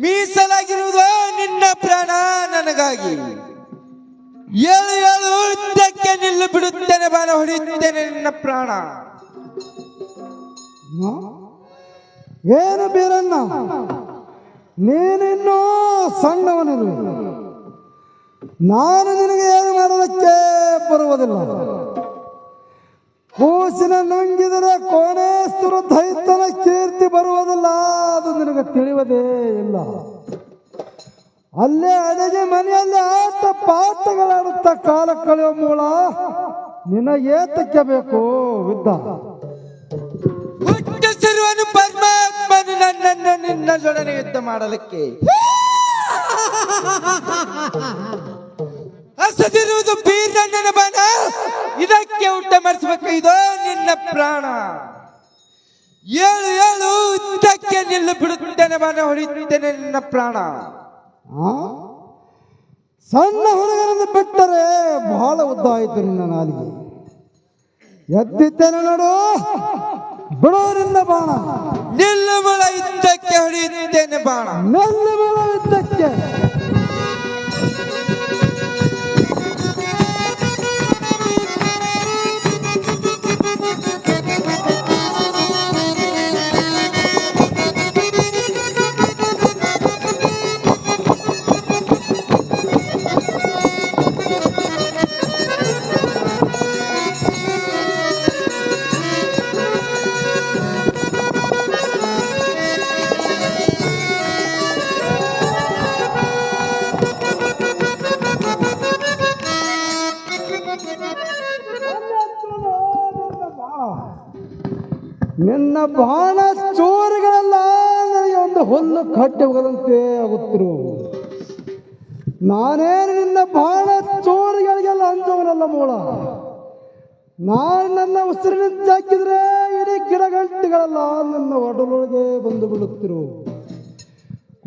ಮೀಸಲಾಗಿರುವುದು ನಿನ್ನ ಪ್ರಾಣ ನನಗಾಗಿ. ಏಳು ಏಳು ಯುದ್ಧಕ್ಕೆ ನಿಲ್ಲು ಬಿಡುತ್ತೇನೆ, ಬಾಣ ಹೊಡೆಯುತ್ತೇನೆ ನಿನ್ನ ಪ್ರಾಣ. ಏನು ಬೀರಣ್ಣ, ನೀನಿನ್ನೂ ಸಣ್ಣವನಿರು. ನಾನು ನಿನಗೆ ಏನು ಮಾಡೋದಕ್ಕೆ ಬರುವುದಿಲ್ಲ. ಕೂಸಿನ ನುಂಗಿದರೆ ಕೋಣೇಶ್ವರ ದೈತನ ಕೀರ್ತಿ ಬರುವುದಿಲ್ಲ, ಅದು ನಿನಗೆ ತಿಳಿಯುವುದೇ ಇಲ್ಲ. ಅಲ್ಲೇ ಅಡಿಗೆ ಮನೆಯಲ್ಲಿ ಆಟ ಪಾಠಗಳಾಡುತ್ತಾ ಕಾಲ ಕಳೆಯುವ ಮೂಲ ನಿನಗೇತಕ್ಕೆ ಬೇಕು ಯುದ್ಧ. ಹುಟ್ಟಿಸಿರುವನು ಪರಮಾತ್ಮನು ನನ್ನನ್ನು ನಿನ್ನ ಜೊಡನೆ ಯುದ್ಧ ಮಾಡಲಿಕ್ಕೆ. ಹಸದಿರುವುದು ಬೀರಣ್ಣನ ಬಾಣ, ಇದಕ್ಕೆ ಊಟ ಮಾಡಿಸಬೇಕು, ಇದೋ ನಿನ್ನ ಪ್ರಾಣ. ಏಳು ಏಳು ಯುದ್ಧಕ್ಕೆ ನಿಲ್ಲು ಬಿಡುತ್ತೇನೆ, ಬಾಣ ಹೊಡೆಯುತ್ತೇನೆ ನಿನ್ನ ಪ್ರಾಣ. ಸಣ್ಣ ಹುಡುಗರನ್ನು ಬಿಟ್ಟರೆ ಬಹಳ ಉದ್ದ ಆಯಿತು ನಿನ್ನ ನಾಲಿಗೆ. ಎದ್ದಿದ್ದೇನೆ ನೋಡು, ಬಿಡೋರಿಂದ ಬಾಣ. ನಿಲ್ಲು ಮೊಳ ಯುದ್ಧಕ್ಕೆ ಹೊಡೆಯುತ್ತೇನೆ ಬಾಣ. ನೆಲ್ಲು ಬೇಡ ಯುದ್ಧಕ್ಕೆ. ನಿನ್ನ ಬಾಣ ಚೋರುಗಳೆಲ್ಲ ನನಗೆ ಒಂದು ಹುಲ್ಲು ಕಟ್ಟಿ ಹೋಗದಂತೆ ಆಗುತ್ತಿರು. ನಾನೇನು ನಿನ್ನ ಬಾಣ ಚೋರುಗಳಿಗೆಲ್ಲ ಅಂಜವನಲ್ಲ ಮೂಲ. ನಾನು ನನ್ನ ಉಸಿರಿನಿಂದ ಹಾಕಿದ್ರೆ ಇಡೀ ಗಿಡಗಂಟಿಗಳೆಲ್ಲ ನನ್ನ ಒಡಲೊಳಗೆ ಬಂದು ಬಿಡುತ್ತಿರು.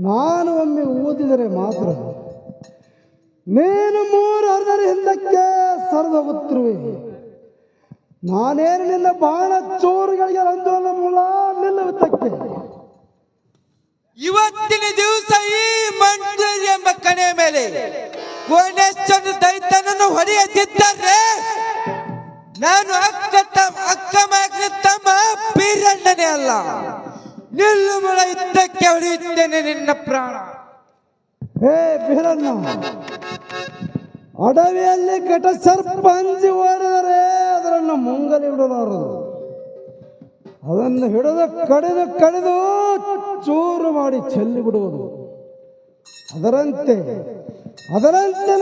ನಾನು ಒಮ್ಮೆ ಊದಿದರೆ ಮಾತ್ರ ನೀನು 3 ಹರ್ದರ ಹಿಂದಕ್ಕೆ ಸರಿದು ಹೋಗುತ್ತಿರುವೆ. ನಾನೇನು ನಿನ್ನ ಬಾಣ ಚೋರುಗಳಿಗೆ ರಂಜೋನ ಮೂಲ ನಿಲ್ಲುತ್ತಕ್ಕೆ. ಇವತ್ತಿನ ದಿವಸ ಈ ಮಂಜೂರಿ ಎಂಬ ಕಣೆ ಮೇಲೆ ಕೋಣೇಶ್ವರ ದೈತನನ್ನು ಹೊಡೆಯದಿದ್ದರೆ ನಾನು ಅಕ್ಕ ಮಗನ ತಮ್ಮ ಬೀರಣ್ಣನೇ ಅಲ್ಲ. ನಿಲ್ಲು ಮೊಳ ಯುದ್ಧಕ್ಕೆ ಹೊಡೆಯುತ್ತೇನೆ ನಿನ್ನ ಪ್ರಾಣ. ಹೇ ಬೀರಣ್ಣ, ಅಡವಿಯಲ್ಲಿ ಘಟ ಸರ್ಪ ಅಂಜಿ ಓಡಿದರೆ ಅದರನ್ನು ಮುಂಗಲಿ ಬಿಡಲಾರದು. ಅದನ್ನು ಹಿಡಿದು ಕಡಿದು ಚೂರು ಮಾಡಿ ಚೆಲ್ಲಿ ಬಿಡುವುದು. ಅದರಂತೆ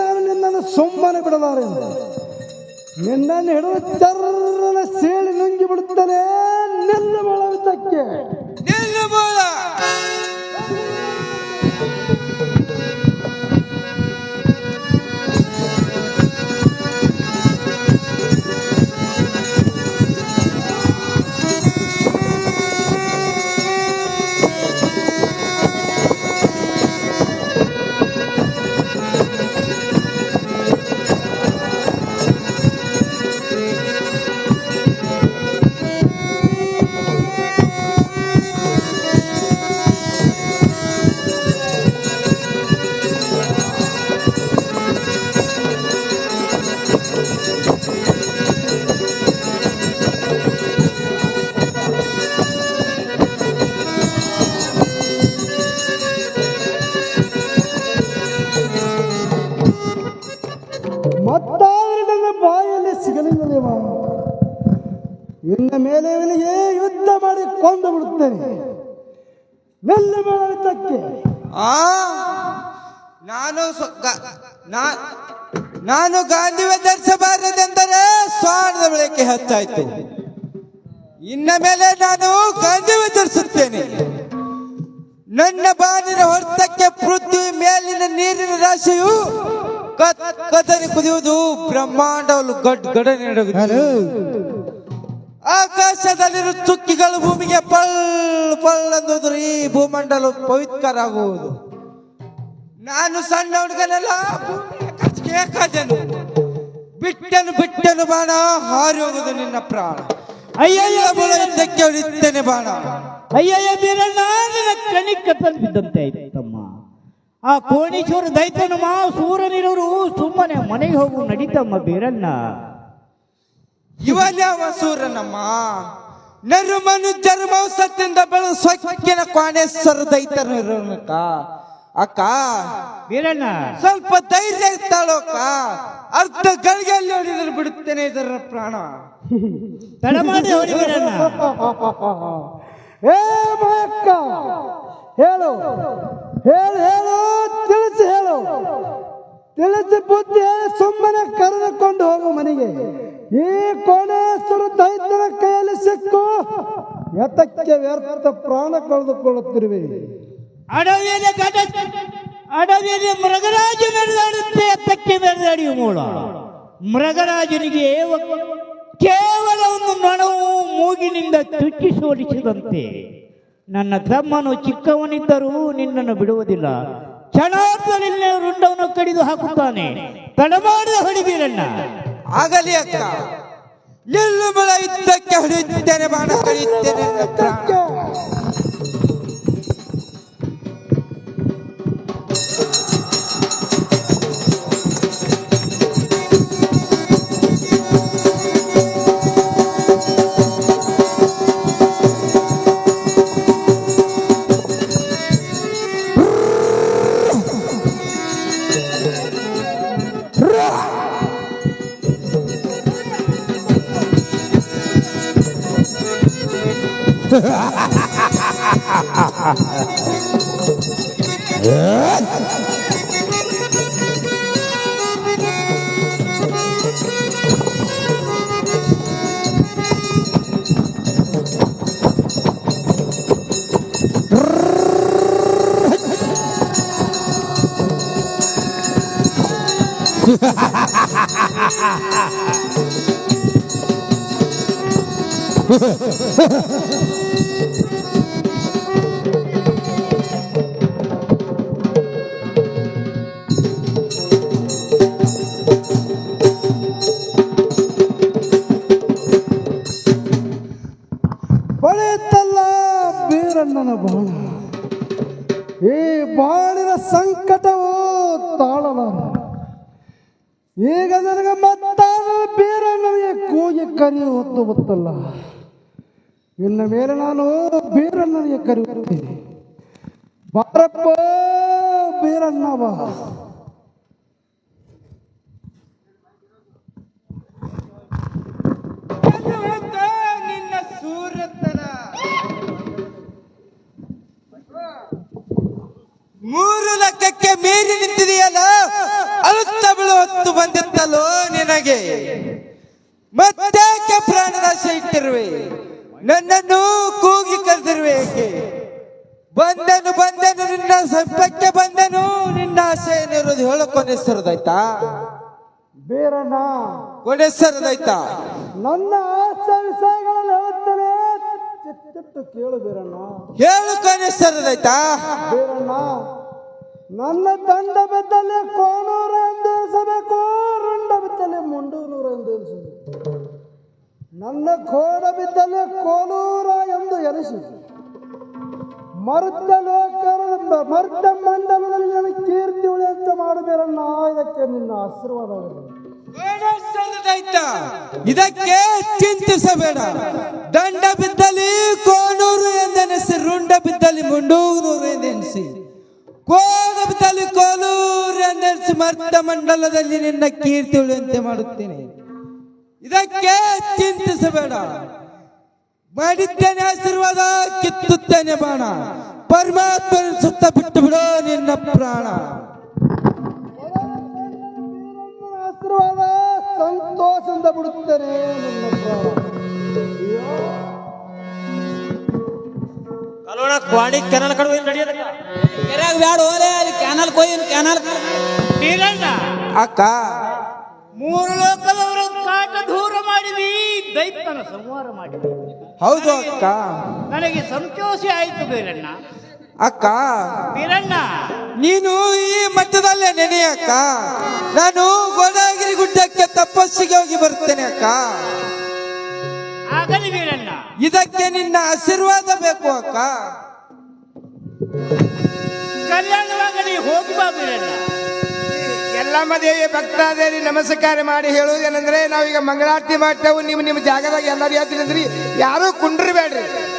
ನಾನು ನಿನ್ನನ್ನು ಸುಮ್ಮನೆ ಬಿಡಲಾರೆ. ನಿನ್ನನ್ನು ಹಿಡಿದು ಚರ್ರನ ಸೇಳಿ ನುಂಗಿ ಬಿಡುತ್ತಾನೆ. ನಿಲ್ಲು ಮೊಳ ಯುದ್ಧಕ್ಕೆ. ನಿಲ್ಲು ಮೊಳ. ಮತ್ತಾದ್ರೆ ನನ್ನ ಬಾಯಲ್ಲಿ ಸಿಗಲಿಲ್ಲದೇವ. ಇನ್ನ ಮೇಲೆ ಇವನಿಗೆ ಯುದ್ಧ ಮಾಡಿ ಕೊಂದು ಬಿಡುತ್ತೇನೆ. ನೆಲ್ಲ ಬೇಡ ಯುದ್ಧಕ್ಕೆ. ನಾನು ಗಾಂಧಿವ ಧರಿಸಬಾರದೆಂದರೆ ಸ್ವಾಣದ ಬೆಳಕೆ ಹೆಚ್ಚಾಯ್ತು. ಇನ್ನ ಮೇಲೆ ನಾನು ಗಾಂಧಿವ ಧರಿಸುತ್ತೇನೆ. ನನ್ನ ಬಾನಿನ ಹೊರತಕ್ಕೆ ಪೃಥ್ವಿ ಮೇಲಿನ ನೀರಿನ ರಾಶಿಯು ಕದರಿ ಕುದಿಯುವುದು. ಬ್ರಹ್ಮಾಂಡವನ್ನು ಗಡ್ಗಡನೆ ನಡುಗುತ್ತದೆ. ಆಕಾಶದಲ್ಲಿರುವ ಚುಕ್ಕಿಗಳು ಭೂಮಿಗೆ ಪಳ್ ಎಂದುವುದು. ಈ ಭೂಮಂಡಲ ಪವಿತ್ರ ಆಗುವುದು. ನಾನು ಸಣ್ಣ ಹುಡುಗನೆಲ್ಲ ಭೂಮಿಗೆ ಕಚ್ಚಿಗೆ ಬಿಟ್ಟನು ಬಾಣ ಹಾರಿ ಹೋಗುದು ನಿನ್ನ ಪ್ರಾಣ. ಅಯ್ಯಯ್ಯ ಮುಳ ಯುದ್ಧಕ್ಕೆ ಹೊಡಿತೇನೆ ಬಾಣ. ಅಯ್ಯಯ್ಯ ಬೀರಣ್ಣ, ನಿನ್ನ ಕಣಿಕ ತಂದಿದ್ದಂತೆ ಆಯ್ತು ತಮ್ಮ. ಆ ಕೋಣೇಶ್ವರ ದೈತ್ಯನಮ್ಮ ಸೂರನಿರೋರು ಸುಮ್ಮನೆ ಮನೆಗೆ ಹೋಗು ನಡೀತಮ್ಮ ಬೀರಣ್ಣ. ಇವನ್ಯಾವ ಸೂರನಮ್ಮ? ನರುಮನು ಜನ್ಮೌಸತ್ತಿಂದ ಬೆಳೆದ ಸ್ವಕ್ಕಿನ ಕೋಣೇಶ್ವರ ದೈತನಕ್ಕ. ಅಕ್ಕ ಬೀರಣ್ಣ ಸ್ವಲ್ಪ ಧೈರ್ಯ ಇರ್ತಾಳೋಕ್ಕ. ಅರ್ಧ ಗಳಿಗೆಯಲ್ಲಿ ಹೊಡಿದ್ರೆ ಬಿಡುತ್ತೇನೆ ಇದರ ಪ್ರಾಣ. ತಡ ಮಾಡಿ ಹೊಡಿ ಬೀರಣ್ಣ. ಏ ಮಾಯಕ್ಕ, ಹೇಳು ಹೇಳು ಹೇಳು, ತಿಳಿಸಿ ಹೇಳು, ತಿಳಿಸಿ ಬುದ್ಧಿ ಹೇಳಿ ಸುಮ್ಮನೆ ಕರೆದುಕೊಂಡು ಹೋಗು ಮನೆಗೆ. ಈ ಕೋಣೇಶ್ವರ ದೈತ್ಯನ ಕೈಯಲ್ಲಿ ಸಿಕ್ಕು ಎತ್ತಕ್ಕೆ ವ್ಯರ್ಥ ಪ್ರಾಣ ಕಳೆದುಕೊಳ್ಳುತ್ತಿರುವೆ. ಅಡವಿಯಲ್ಲಿ ಮೃಗರಾಜ ಮೆರೆದಾಡುತ್ತೆ, ಎತ್ತಕ್ಕೆ ಮೆರೆದಾಡಿಯು ಮೂಳ. ಮೃಗರಾಜನಿಗೆ ಕೇವಲ ಒಂದು ನೊಣವು ಮೂಗಿನಿಂದ ಚುಚ್ಚಿ ಸೋಲಿಸಿದಂತೆ. ನನ್ನ ತಮ್ಮನು ಚಿಕ್ಕವನಿದ್ದರೂ ನಿನ್ನನ್ನು ಬಿಡುವುದಿಲ್ಲ. ಕ್ಷಣಾರ್ಧದಲ್ಲಿ ರುಂಡವನ್ನು ಕಡಿದು ಹಾಕುತ್ತಾನೆ. ತಡಮಾಡಿದ ಹೊಡಿಬೀರಣ್ಣ. ಆಗಲಿ ಅಕ್ಕ, ನಿಲ್ಲು ಮುಳ ಯುದ್ಧಕ್ಕೆ ಹೊಡೆಯುತ್ತೇನೆ, ಬಾಣ ಕಳೆಯುತ್ತೇನೆ ನನ್ನ ಪ್ರಾಣ. ಹೊಳೆಯುತ್ತಲ್ಲ ಬೀರಣ್ಣನ ಬಾಣ. ಈ ಬಾಳಿನ ಸಂಕಟವು ತಾಳಲಾರ. ಈಗ ನನಗೆ ಮತ್ತಾದ ಬೀರಣ್ಣನಿಗೆ ಕೂಗಿ ಕರೆಯುವ ಹೊತ್ತು ಗೊತ್ತಲ್ಲ. ಇನ್ನು ಮೇಲೆ ನಾನು ಬೀರಣ್ಣನಿಗೆ ಕರೆಯುತ್ತೇನೆ. ಬಾರಪ್ಪ ಬೀರಣ್ಣ ಬಾ. ನಿನ್ನ ಸೂರತನ ಮೂರು ಲೆಕ್ಕಕ್ಕೆ ಮೀರಿ ನಿಂತಿದೆಯಲ್ಲ, ಅಳುತ್ತ ಬೀಳು ಹೊತ್ತು ಬಂದಿತ್ತಲ್ಲೋ ನಿನಗೆ. ಮತ್ತೇಕೆ ಪ್ರಾಣನಾಶ ಇಟ್ಟಿರುವೆ? ನನ್ನನ್ನು ಕೂಗಿ ಕರೆದಿರುವೆ ಏಕೆ? ಬಂದನು ನಿನ್ನ ಸಂಪಕ್ಕೆ ಬಂದನು. ನಿನ್ನ ಆಸೆ ಏನಿರೋದು ಹೇಳೋ ಕೊನೆಸರದಾಯ್ತಾ? ಬೀರಣ್ಣ, ಕೊನೆಸರದಾಯ್ತಾ? ನನ್ನ ಆಸೆ ವಿಷಯಗಳನ್ನು ಹೇಳುತ್ತೇನೆ, ಚಿತ್ತಿಟ್ಟು ಕೇಳು ಬೀರಣ್ಣ. ಹೇಳು ಕೊನೆಸರದಾಯ್ತಾ? ಬೀರಣ್ಣ, ನನ್ನ ದಂಡ ಬಿದ್ದಲ್ಲಿ ಕೋಣೂರ ಎಂದು ಎನಿಸಬೇಕು, ರುಂಡ ಬಿದ್ದಲ್ಲಿ ಮುಂಡೂನೂರ ಎಂದು ಎನಿಸಬೇಕು. ನನ್ನ ಕೋಡ ಬಿದ್ದಲ್ಲಿ ಕೋಲೂರ ಎಂದು ಎನಿಸಿ ಮರ್ತ್ಯ ಲೋಕದ ಮರ್ತ್ಯ ಮಂಡಲದಲ್ಲಿ ನನ್ನ ಕೀರ್ತಿ ಉಳಿಯಂತೆ ಮಾಡಬೇರಣ್ಣ. ಇದಕ್ಕೆ ನಿನ್ನ ಆಶೀರ್ವಾದವಿದೆ. ಇದಕ್ಕೆ ಚಿಂತಿಸಬೇಡ. ದಂಡ ಬಿದ್ದಲ್ಲಿ ಕೋಣೂರು ಎಂದೆನಿಸಿ, ರುಂಡ ಬಿದ್ದಲ್ಲಿ ಮುಂಡೂನೂರು ಎಂದೆನಿಸಿ, ಕೋದ ಬಿದ್ದಲ್ಲಿ ಕೋಲೂರು ಎಂದೆನಿಸಿ ಮರ್ತ್ಯ ಮಂಡಲದಲ್ಲಿ ನಿನ್ನ ಕೀರ್ತಿ ಉಳಿಯಂತೆ ಮಾಡುತ್ತೇನೆ. ಇದಕ್ಕೆ ಚಿಂತಿಸಬೇಡ. ಮಾಡಿದ್ದೇನೆ ಆಶೀರ್ವಾದ, ಕಿತ್ತುತ್ತೇನೆ ಬಾಣ. ಪರಮಾತ್ಮನ ಸುತ್ತ ಬಿಟ್ಟು ಬಿಡೋ ನಿನ್ನ ಪ್ರಾಣ. ಆಶೀರ್ವಾದ ಸಂತೋಷದಿಂದ ಬಿಡುತ್ತೇನೆ ನನ್ನ ಪ್ರಾಣ. ಕ್ವಾಡಿ ಕೆನಲ್ ಕಡೆ ನಡೆಯೋದ ಬ್ಯಾಡ ಹೋಲೆ, ಅಲ್ಲಿ ಕ್ಯಾನಲ್ ಕೊಯ್ಯ ಕ್ಯಾನಲ್. ಬೀರಣ್ಣ ಅಕ್ಕ, ಮೂರು ಲೋಕದವರು ಕಾಟ ದೂರ ಮಾಡಿವಿ, ದೈತ್ಯನ ಸಂಹಾರ ಮಾಡಿವಿ. ಹೌದು ಅಕ್ಕ. ನನಗೆ ಸಂತೋಷ ಆಯ್ತು ಬೀರಣ್ಣ. ಅಕ್ಕ, ಬೀರಣ್ಣ ನೀನು ಈ ಮಟ್ಟದಲ್ಲೇ ನೆನೆ ಅಕ್ಕ. ನಾನು ಗೋದಾಗಿರಿ ಗುಡ್ಡಕ್ಕೆ ತಪಸ್ಸಿಗೆ ಹೋಗಿ ಬರ್ತೇನೆ ಅಕ್ಕ. ಆಗಲಿ ವೀರಣ್ಣ. ಇದಕ್ಕೆ ನಿನ್ನ ಆಶೀರ್ವಾದ ಬೇಕು ಅಕ್ಕ. ಕಲ್ಯಾಣವಾಗಲಿ, ಹೋಗಿ ಬಾ ವೀರಣ್ಣ. ಎಲ್ಲಮ್ಮ ದೇವಿ ಭಕ್ತಾದೇವಿ ನಮಸ್ಕಾರ ಮಾಡಿ ಹೇಳುವುದೇನೆಂದ್ರೆ ನಾವೀಗ ಮಂಗಳಾರತಿ ಮಾಡ್ತೇವೆ. ನೀವು ನಿಮ್ಮ ಜಾಗದಾಗ ಎಲ್ಲರೂ ಹೇಳ್ತೀನಿ ಅಂದ್ರಿ, ಯಾರು ಕುಂಡ್ರಬೇಡ್ರಿ.